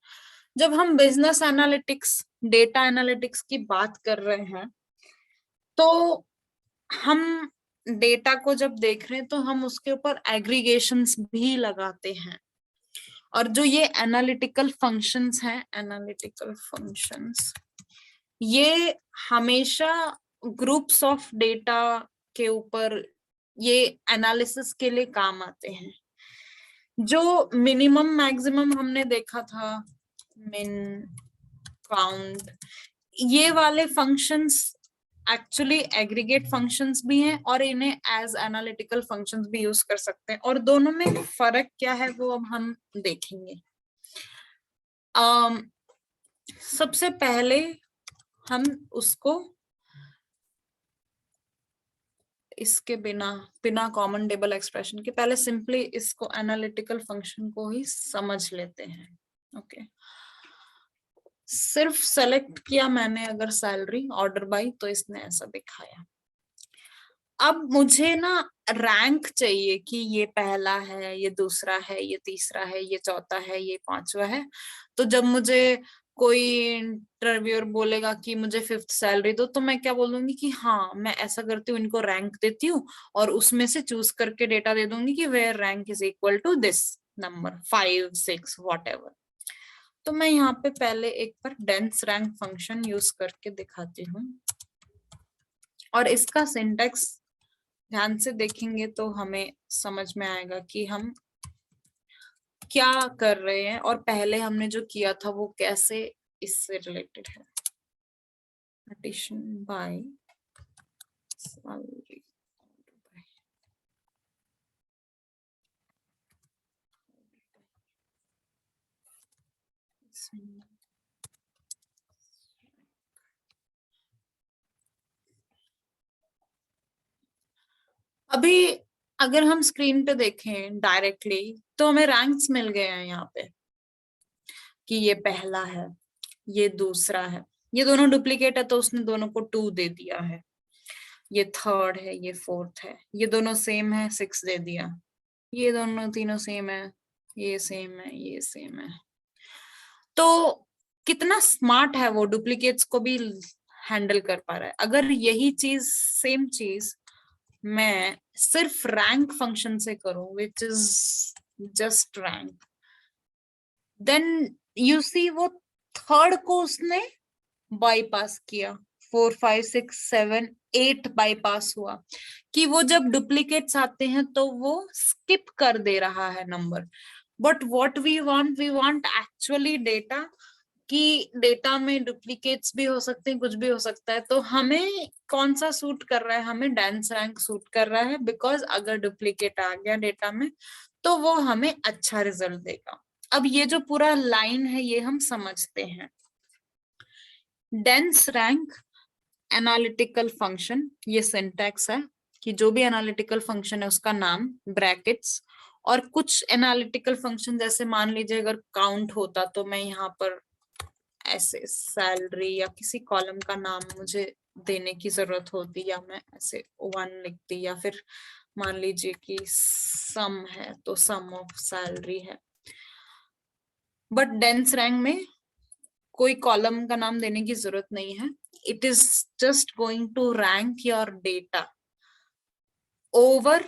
जब हम बिजनेस एनालिटिक्स, डेटा एनालिटिक्स की बात कर रहे हैं तो हम डेटा को जब देख रहे हैं तो हम उसके ऊपर एग्रीगेशंस भी लगाते हैं। और जो ये एनालिटिकल फंक्शंस हैं, एनालिटिकल फंक्शंस, ये हमेशा ग्रुप्स ऑफ डेटा के ऊपर ये एनालिसिस के लिए काम आते हैं। जो मिनिमम मैक्सिमम हमने देखा था, मिन, काउंट, ये वाले फंक्शंस एक्चुअली एग्रीगेट फंक्शंस भी हैं और इन्हें एज एनालिटिकल फंक्शंस भी यूज कर सकते हैं, और दोनों में फर्क क्या है वो अब हम देखेंगे। सबसे पहले हम उसको इसके बिना बिना कॉमन टेबल एक्सप्रेशन के पहले सिंपली इसको एनालिटिकल फंक्शन को ही समझ लेते हैं। ओके, सिर्फ सेलेक्ट किया मैंने अगर सैलरी ऑर्डर बाय, तो इसने ऐसा दिखाया। अब मुझे ना रैंक चाहिए कि ये पहला है, ये दूसरा है, ये तीसरा है, ये चौथा है, ये पांचवा है। तो जब मुझे कोई इंटरव्यूअर बोलेगा कि मुझे 5th सैलरी दो, तो मैं क्या बोलूंगी कि हाँ मैं ऐसा करती हूँ, इनको रैंक देती हूँ और उसमें से चूज करके डेटा दे दूंगी कि where rank is equal to this number 5 6 whatever. तो मैं यहाँ पे पहले एक बार डेंस रैंक फंक्शन यूज करके दिखाती हूँ, और इसका सिंटेक्स ध्यान से देखेंगे तो हमें समझ में आएगा कि हम क्या कर रहे हैं और पहले हमने जो किया था वो कैसे इससे रिलेटेड है। Addition by salary. अभी अगर हम स्क्रीन पे देखें डायरेक्टली तो हमें रैंक्स मिल गए हैं यहाँ पे कि ये पहला है, ये दूसरा है, ये दोनों डुप्लीकेट है तो उसने दोनों को 2 दे दिया है। ये थर्ड है, ये फोर्थ है, ये दोनों सेम है, 6 दे दिया। ये दोनों तीनों सेम है, ये सेम है, ये सेम है। तो कितना स्मार्ट है वो, डुप्लीकेट्स को भी हैंडल कर पा रहा है। अगर यही चीज सेम चीज मैं सिर्फ रैंक फंक्शन से करूं, which is just rank, then you see वो थर्ड को उसने बाईपास किया। 4 5 6 7 8 बाईपास हुआ कि वो जब डुप्लीकेट्स आते हैं तो वो स्किप कर दे रहा है number. But what we want actually data, कि डेटा में डुप्लीकेट्स भी हो सकते हैं, कुछ भी हो सकता है। तो हमें कौन सा सूट कर रहा है, हमें डेंस रैंक सूट कर रहा है, बिकॉज अगर डुप्लीकेट आ गया डेटा में तो वो हमें अच्छा रिजल्ट देगा। अब ये जो पूरा लाइन है ये हम समझते हैं। डेंस रैंक एनालिटिकल फंक्शन, ये सिंटैक्स है कि जो भी एनालिटिकल फंक्शन है उसका नाम ब्रैकेट्स, और कुछ एनालिटिकल फंक्शन जैसे मान लीजिए अगर काउंट होता तो मैं यहाँ पर ऐसे सैलरी या किसी कॉलम का नाम मुझे देने की जरूरत होती, या मैं ऐसे 1 लिखती, या फिर मान लीजिए कि सम है तो सम ऑफ सैलरी है। बट डेंस रैंक में कोई कॉलम का नाम देने की जरूरत नहीं है। It is just going to rank your data over.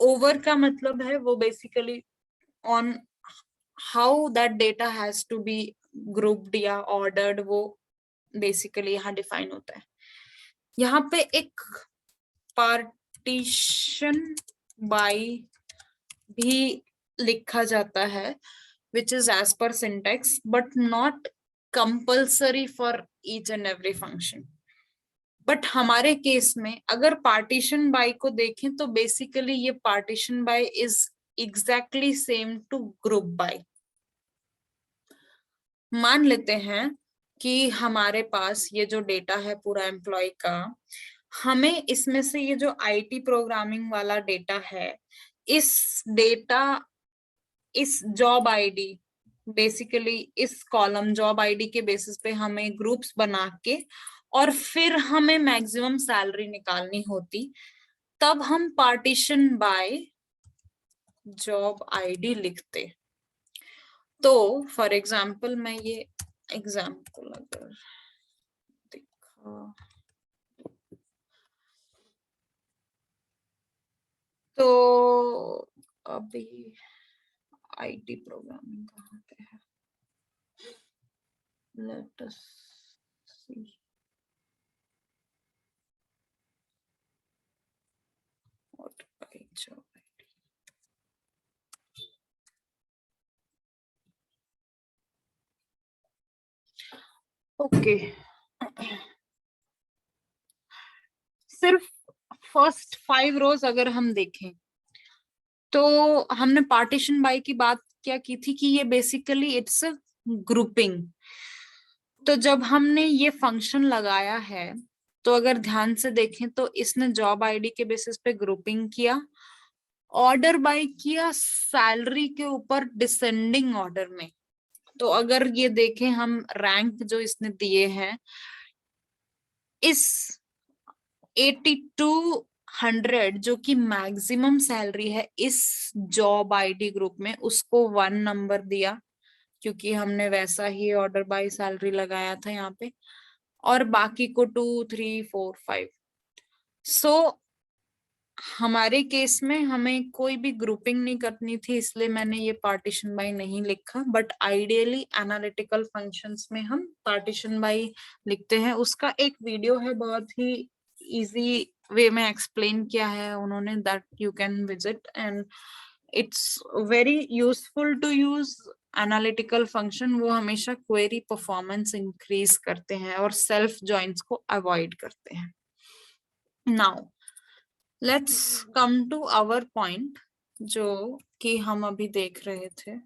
Over का मतलब है वो basically on how that data has to be grouped या ऑर्डर्ड, वो बेसिकली यहाँ डिफाइन होता है। यहाँ पे एक पार्टीशन बाय भी लिखा जाता है, which is as per syntax but not compulsory for each and every function. But हमारे केस में अगर पार्टीशन बाय को देखें तो बेसिकली ये partition by is exactly same to group by. मान लेते हैं कि हमारे पास ये जो डेटा है पूरा एम्प्लॉय का, हमें इसमें से ये जो आईटी प्रोग्रामिंग वाला डेटा है, इस डेटा, इस जॉब आईडी, बेसिकली इस कॉलम जॉब आईडी के बेसिस पे हमें ग्रुप्स बना के और फिर हमें मैक्सिमम सैलरी निकालनी होती, तब हम पार्टीशन बाय जॉब आईडी लिखते। तो फॉर एग्जाम्पल मैं ये एग्जाम्पल अगर दिखा तो अभी आईटी प्रोग्रामिंग कहाँ पे है, let us see. What by job ID? Okay. First 5 rows अगर हम देखें तो हमने पार्टीशन बाय की बात क्या की थी कि ये बेसिकली इट्स ग्रुपिंग। तो जब हमने ये फंक्शन लगाया है तो अगर ध्यान से देखें तो इसने जॉब आईडी के बेसिस पे ग्रुपिंग किया, ऑर्डर बाय किया सैलरी के ऊपर डिसेंडिंग ऑर्डर में। तो अगर ये देखें हम रैंक जो इसने दिए हैं इस 8200 जो कि मैक्सिमम सैलरी है इस जॉब आईडी ग्रुप में, उसको 1 नंबर दिया क्योंकि हमने वैसा ही ऑर्डर बाय सैलरी लगाया था यहाँ पे, और बाकी को 2 3 4 5। सो हमारे केस में हमें कोई भी ग्रुपिंग नहीं करनी थी, इसलिए मैंने ये पार्टीशन बाय नहीं लिखा। बट आइडियली एनालिटिकल फंक्शंस में हम पार्टीशन बाय लिखते हैं। उसका एक वीडियो है, बहुत ही इजी वे में एक्सप्लेन किया है उन्होंने, that you can visit and it's very useful to use analytical function. वो हमेशा क्वेरी परफॉर्मेंस इंक्रीज करते हैं और सेल्फ जॉइंट्स को अवॉइड करते हैं। Now let's come to our point जो कि हम अभी देख रहे थे।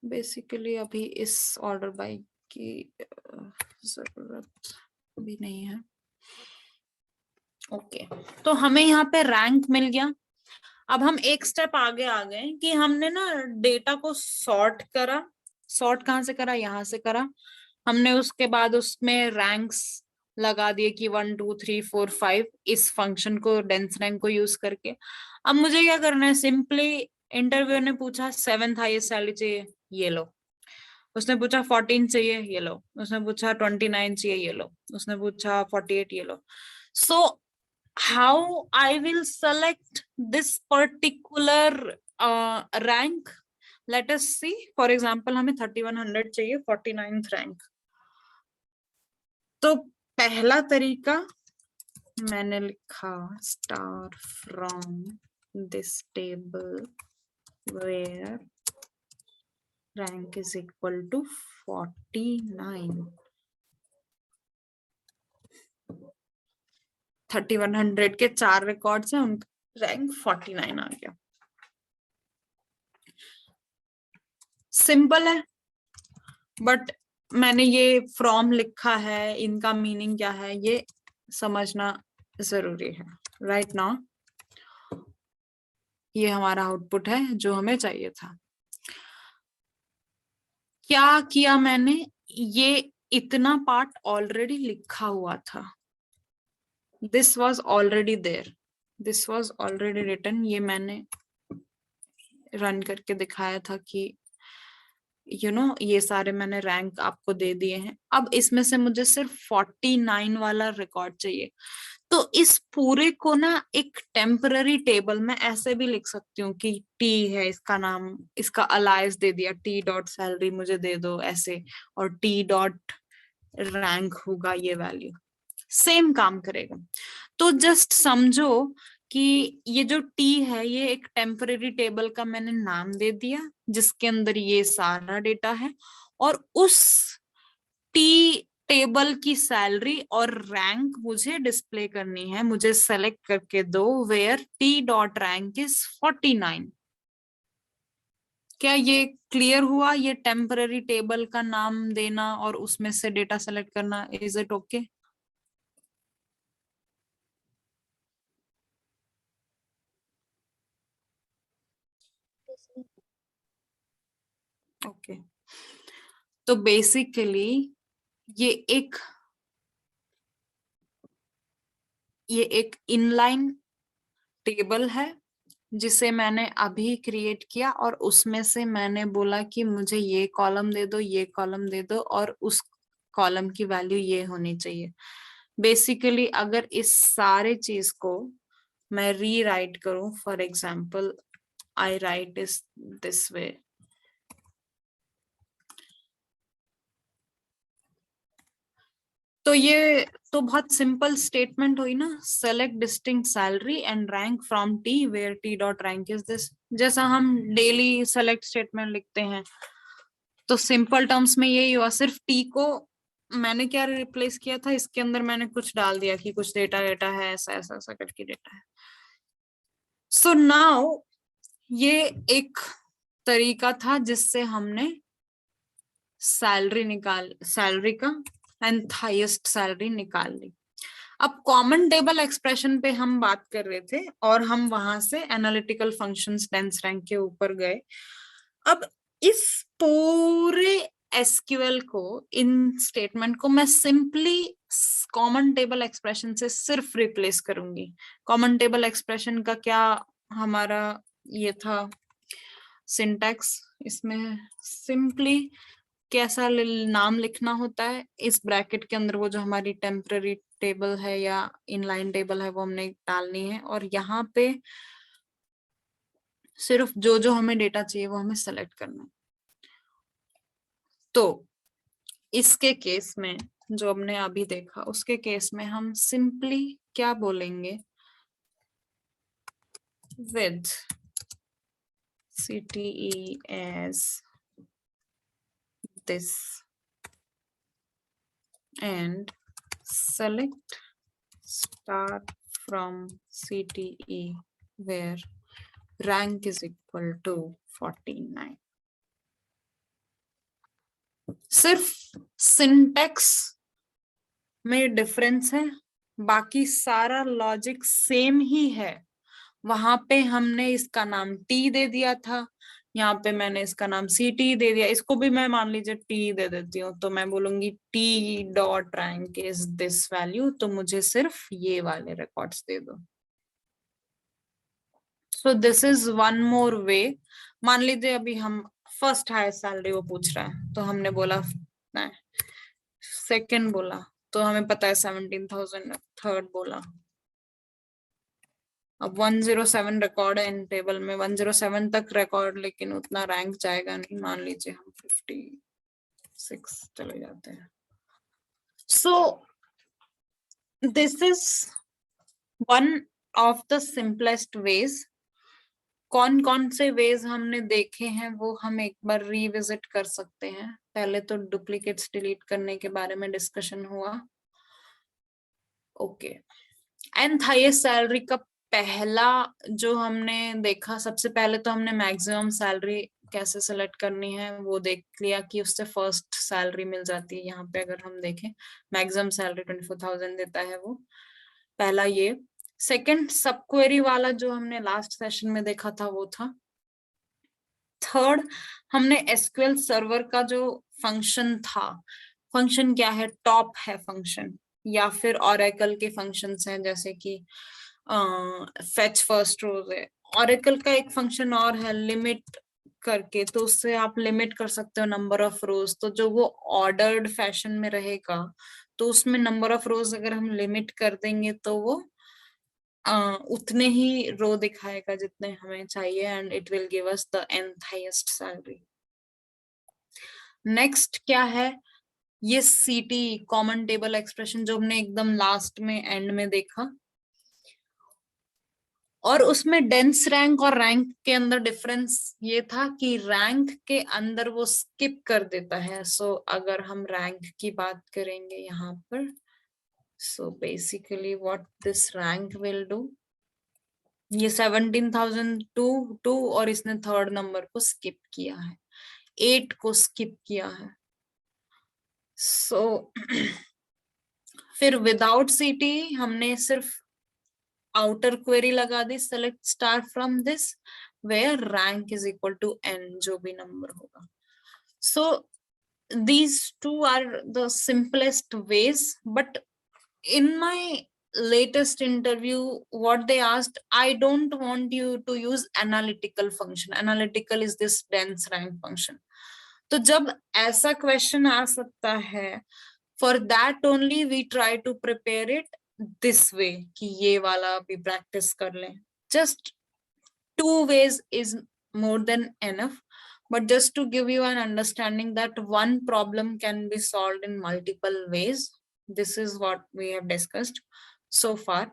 बेसिकली अभी इस ऑर्डर बाय की जरूरत भी नहीं है। ओके, तो हमें यहाँ पे रैंक मिल गया। अब हम एक स्टेप आगे आ गए कि हमने ना डेटा को सॉर्ट करा। सॉर्ट कहाँ से करा? यहाँ से करा हमने। उसके बाद उसमें रैंक्स लगा दिए कि 1 2 3 4 5 इस फंक्शन को, डेंस रैंक को यूज करके। अब मुझे क्या करना है? सिंपली इंटरव्यू ने पूछा 7th हाईएस्ट सैलरी चाहिए, ये लो। उसने पूछा 14 चाहिए, ये लो। उसने पूछा 29 चाहिए, ये लो। उसने पूछा 48, ये लो। सो how I will select this particular rank? Let us see. For example, हमें 3100 चाहिए 49th rank। तो पहला तरीका मैंने लिखा star from this table where rank is equal to 49। 3100 के 4 रिकॉर्ड्स हैं, उनका रैंक 49 आ गया। सिंपल है, बट मैंने ये फ्रॉम लिखा है, इनका मीनिंग क्या है ये समझना जरूरी है। राइट नाउ ये हमारा आउटपुट है जो हमें चाहिए था। क्या किया मैंने? ये इतना पार्ट ऑलरेडी लिखा हुआ था। This was already there, this was already written. ये मैंने रन करके दिखाया था कि ये सारे मैंने रैंक आपको दे दिए हैं। अब इसमें से मुझे सिर्फ 49 वाला रिकॉर्ड चाहिए। तो इस पूरे को ना एक टेम्पररी टेबल में ऐसे भी लिख सकती हूँ कि टी है इसका नाम, इसका अलाइस दे दिया, टी डॉट सैलरी मुझे दे दो ऐसे, और टी डॉट रैंक होगा ये वैल्यू। सेम काम करेगा। तो जस्ट समझो कि ये जो टी है ये एक टेम्पररी टेबल का मैंने नाम दे दिया जिसके अंदर ये सारा डेटा है, और उस टी टेबल की सैलरी और रैंक मुझे डिस्प्ले करनी है। मुझे सेलेक्ट करके दो where T dot rank is 49। क्या ये क्लियर हुआ? ये टेम्पररी टेबल का नाम देना और उसमें से डेटा सेलेक्ट करना, इज इट ओके? ओके, तो बेसिकली ये एक इनलाइन टेबल है जिसे मैंने अभी क्रिएट किया, और उसमें से मैंने बोला कि मुझे ये कॉलम दे दो, ये कॉलम दे दो, और उस कॉलम की वैल्यू ये होनी चाहिए। बेसिकली अगर इस सारे चीज को मैं रीराइट करूं, for example I write is this way, तो ये तो बहुत सिंपल स्टेटमेंट हुई ना, select distinct salary and rank from T where T dot rank is this. जैसा हम डेली सेलेक्ट स्टेटमेंट लिखते हैं, तो सिंपल टर्म्स में यही हुआ, सिर्फ टी को मैंने क्या रिप्लेस किया था, इसके अंदर मैंने कुछ डाल दिया कि कुछ डेटा डेटा है, ऐसा ऐसा ऐसा करके डेटा है। सो नाउ ये एक तरीका था जिससे हमने सैलरी का एंड हाईएस्ट सैलरी निकाल ली। अब कॉमन टेबल एक्सप्रेशन पे हम बात कर रहे थे और हम वहां से एनालिटिकल फंक्शंस डेंस रैंक के ऊपर गए। अब इस पूरे एसक्यूएल को, इन स्टेटमेंट को मैं सिंपली कॉमन टेबल एक्सप्रेशन से सिर्फ रिप्लेस करूंगी। कॉमन टेबल एक्सप्रेशन का क्या हमारा ये था सिंटैक्स, इसमें सिंपली कैसा नाम लिखना होता है, इस ब्रैकेट के अंदर वो जो हमारी टेम्पररी टेबल है या इनलाइन टेबल है वो हमने डालनी है, और यहाँ पे सिर्फ जो जो हमें डेटा चाहिए वो हमें सेलेक्ट करना है। तो इसके केस में जो हमने अभी देखा उसके केस में हम सिंपली क्या बोलेंगे, with CTE as this and select start from CTE where rank is equal to 49. सिर्फ सिंटेक्स में डिफरेंस है, बाकी सारा लॉजिक सेम ही है। वहां पे हमने इसका नाम टी दे दिया था, यहाँ पे मैंने इसका नाम CT दे दिया, इसको भी मैं मान लीजिए टी दे देती हूँ, तो मैं बोलूंगी T dot rank is this value, तो मुझे सिर्फ ये वाले रिकॉर्ड्स दे दो। So this is one more way. मान लीजिए अभी हम फर्स्ट हाईएस्ट सैलरी वो पूछ रहा है, तो हमने बोला सेकंड बोला, तो हमें पता है 17,000, थर्ड बोला। अब 107 रिकॉर्ड है इन टेबल में, 107 तक रिकॉर्ड, लेकिन उतना रैंक जाएगा नहीं, मान लीजिए हम 56 चले जाते हैं। So this is one of the simplest ways. कौन कौन से वेज हमने देखे हैं वो हम एक बार रिविजिट कर सकते हैं। पहले तो डुप्लीकेट्स डिलीट करने के बारे में डिस्कशन हुआ, ओके। एंड हाईएस्ट सैलरी का पहला जो हमने देखा, सबसे पहले तो हमने मैक्सिमम सैलरी कैसे सेलेक्ट करनी है वो देख लिया कि उससे फर्स्ट सैलरी मिल जाती है। यहाँ पे अगर हम देखें मैक्सिमम सैलरी 24,000 देता है वो, पहला ये। सेकंड सब क्वेरी वाला जो हमने लास्ट सेशन में देखा था वो था। थर्ड हमने एसक्यूएल सर्वर का जो फंक्शन था, फंक्शन क्या है, टॉप है फंक्शन, या फिर ऑरेकल के फंक्शंस हैं जैसे कि फेच फर्स्ट रोज है। ऑरेकल का एक फंक्शन और है लिमिट करके, तो उससे आप लिमिट कर सकते हो नंबर ऑफ रोज, तो जो वो ऑर्डर्ड फैशन में रहेगा, तो उसमें नंबर ऑफ रोज अगर हम लिमिट कर देंगे तो वो उतने ही रो दिखाएगा जितने हमें चाहिए, and it will give us the nth highest salary. Next क्या है, ये CT कॉमन टेबल एक्सप्रेशन जो हमने एकदम लास्ट में एंड में देखा, और उसमें डेंस रैंक और रैंक के अंदर डिफरेंस ये था कि रैंक के अंदर वो स्किप कर देता है। सो अगर हम रैंक की बात करेंगे यहाँ पर, so basically what this rank will do, ये 17,002 और इसने थर्ड नंबर को स्किप किया है, 8 को स्किप किया है। सो फिर विदाउट CT हमने सिर्फ आउटर क्वेरी लगा दी, select star from this where rank is equal to n, जो भी नंबर होगा। सो these two are the simplest ways, but in my latest interview what they asked, I don't want you to use analytical function, analytical is this dense rank function। तो जब ऐसा question आ सकता है, for that only we try to prepare it this way कि ये वाला भी practice कर लें। just 2 ways is more than enough, but just to give you an understanding that one problem can be solved in multiple ways, this is what we have discussed so far।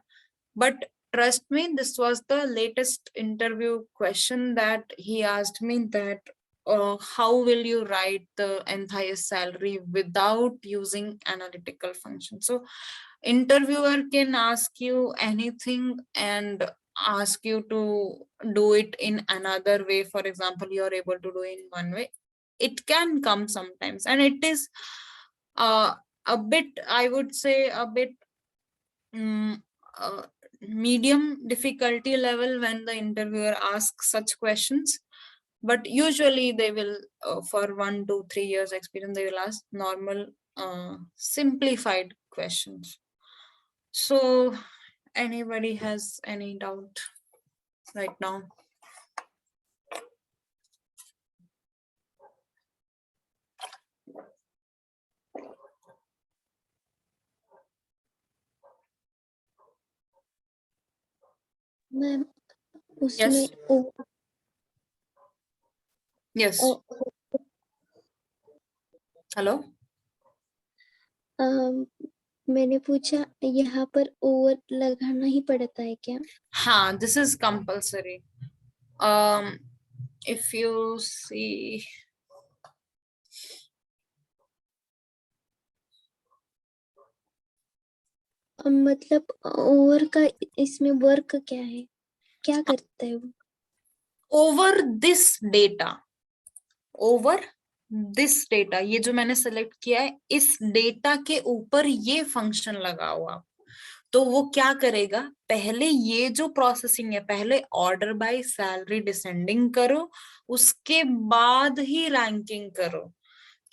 But trust me, this was the latest interview question that he asked me that how will you write the entire salary without using analytical function. So interviewer can ask you anything and ask you to do it in another way. For example, you are able to do in one way. It can come sometimes, and it is a bit, I would say, a bit medium difficulty level when the interviewer asks such questions. But usually they will, for 1 to 3 years experience, they will ask normal simplified questions. So anybody has any doubt right now? Ma'am Yes. उसमें Yes. Hello. मैंने पूछा यहाँ पर over लगाना ही पड़ता है क्या? हाँ, this is compulsory. If you see, मतलब ओवर का इसमें वर्क क्या है, क्या करता है वो? over this data, over this data, ये जो मैंने सेलेक्ट किया है, इस डेटा के ऊपर ये फंक्शन लगा हुआ, तो वो क्या करेगा, पहले ये जो प्रोसेसिंग है, पहले ऑर्डर बाय सैलरी डिसेंडिंग करो, उसके बाद ही रैंकिंग करो।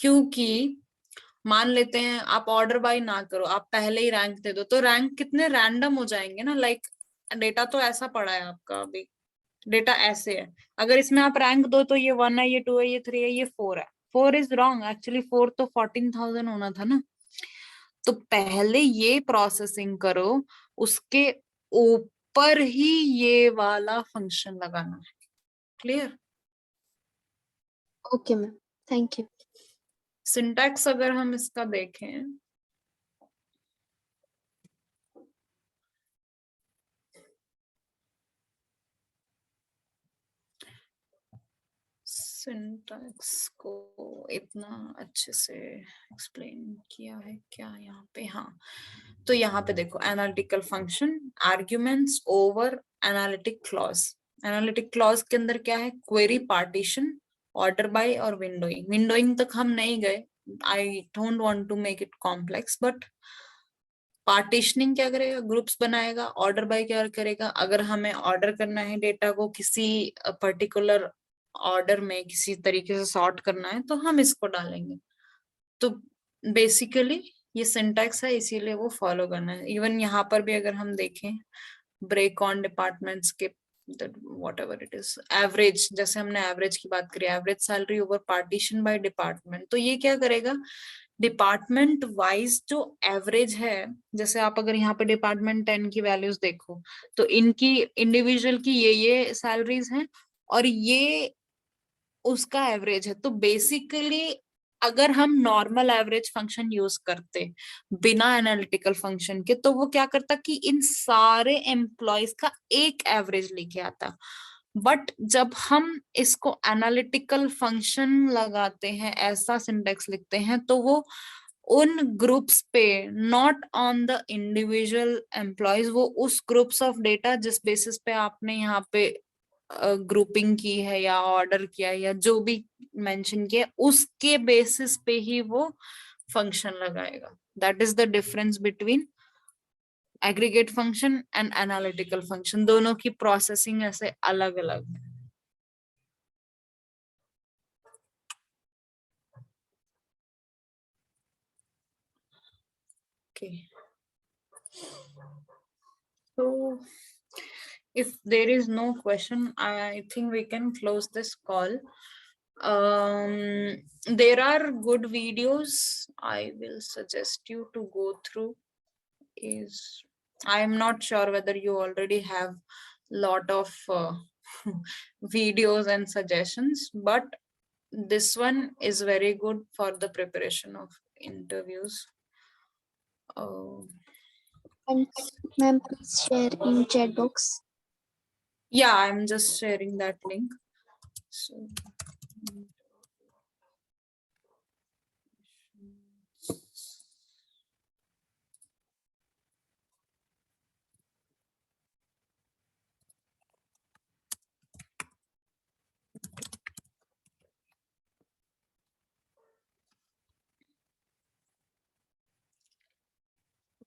क्योंकि मान लेते हैं आप ऑर्डर बाय ना करो, आप पहले ही रैंक दे दो, तो रैंक कितने रैंडम हो जाएंगे ना। लाइक डेटा तो ऐसा पड़ा है आपका, अभी डेटा ऐसे है, अगर इसमें आप रैंक दो तो ये 1 है, ये 2 है, ये 3 है, ये 4 है। 4 इज रॉन्ग, एक्चुअली 4 तो 14,000 होना था ना। तो पहले ये प्रोसेसिंग करो, उसके ऊपर ही ये वाला फंक्शन लगाना है। Clear? Okay ma'am, thank you. Syntax अगर हम इसका देखें, सिंटैक्स को इतना अच्छे से एक्सप्लेन किया है क्या यहाँ पे? हाँ, तो यहाँ पे देखो, analytical function, arguments, over, analytic clause. Analytic clause के अंदर क्या है, क्वेरी, पार्टीशन, ऑर्डर बाय और विंडोइंग। विंडोइंग तक हम नहीं गए, I don't want to make it complex, but partitioning क्या करेगा, ग्रुप्स बनाएगा। ऑर्डर बाय क्या करेगा, अगर हमें ऑर्डर करना है डेटा को किसी पर्टिकुलर ऑर्डर में, किसी तरीके से सॉर्ट करना है, तो हम इसको डालेंगे। तो बेसिकली ये सिंटैक्स है, इसीलिए वो फॉलो करना है। इवन यहाँ पर भी अगर हम देखें, ब्रेक ऑन डिपार्टमेंट्स के, what ever it is, average, जैसे हमने एवरेज की बात करी, average salary over partition by department, तो ये क्या करेगा, डिपार्टमेंट वाइज जो एवरेज है, जैसे आप अगर यहाँ पे डिपार्टमेंट 10 की वैल्यूज देखो, तो इनकी इंडिविजुअल की ये सैलरीज हैं, और ये उसका एवरेज है। तो बेसिकली अगर हम नॉर्मल एवरेज फंक्शन यूज करते बिना एनालिटिकल फंक्शन के, तो वो क्या करता कि इन सारे एम्प्लॉयज का एक एवरेज लेके आता। बट जब हम इसको एनालिटिकल फंक्शन लगाते हैं, ऐसा सिंटेक्स लिखते हैं, तो वो उन ग्रुप्स पे, not on the individual employees, वो उस ग्रुप्स ऑफ डेटा जिस बेसिस पे आपने यहाँ पे ग्रुपिंग की है या ऑर्डर किया या जो भी मेंशन किया, उसके बेसिस पे ही वो फंक्शन लगाएगा। That is the difference between aggregate function and analytical function. दोनों की प्रोसेसिंग ऐसे अलग अलग है। Okay. So if there is no question, I think we can close this call. There are good videos I will suggest you to go through. I am not sure whether you already have lot of videos and suggestions, but this one is very good for the preparation of interviews. Ma'am, please share in chat box. Yeah, I'm just sharing that link. So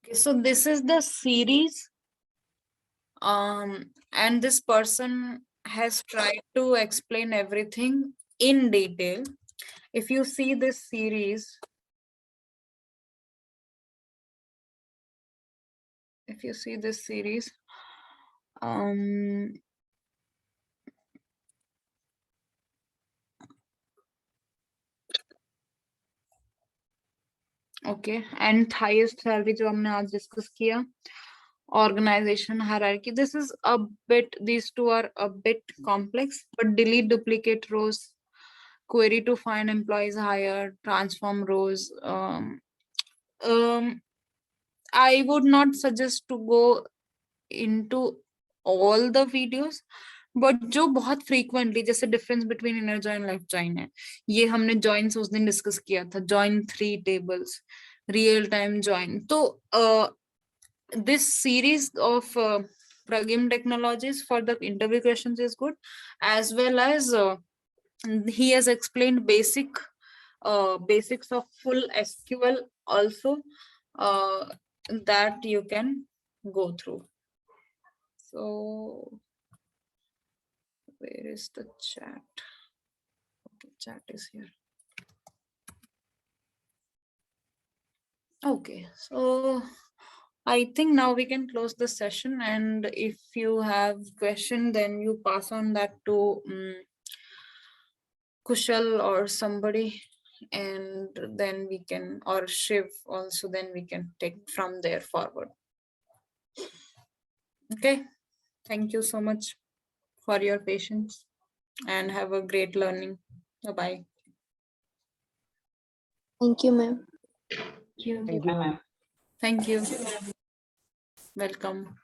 Okay, so this is the series. And this person has tried to explain everything in detail. If you see this series, um, okay, and highest salary जो हमने आज discuss किया, organization hierarchy. This is a bit, these two are a bit complex, but delete duplicate rows, query to find employees higher, transform rows. I would not suggest to go into all the videos, but जो बहुत frequently, जैसे difference between inner join left join है, ये हमने joins उस दिन discuss किया था, join 3 tables, real time join. तो this series of Pragim technologies for the interview questions is good, as well as he has explained basics of full SQL also, that you can go through. So where is the chat? Okay, chat is here. Okay, so I think now we can close the session, and if you have question, then you pass on that to Kushal or somebody, and then we can, or Shiv also, then we can take from there forward. Okay, thank you so much for your patience and have a great learning. Bye-bye. Thank you, ma'am. Thank you, ma'am. Thank you. Welcome.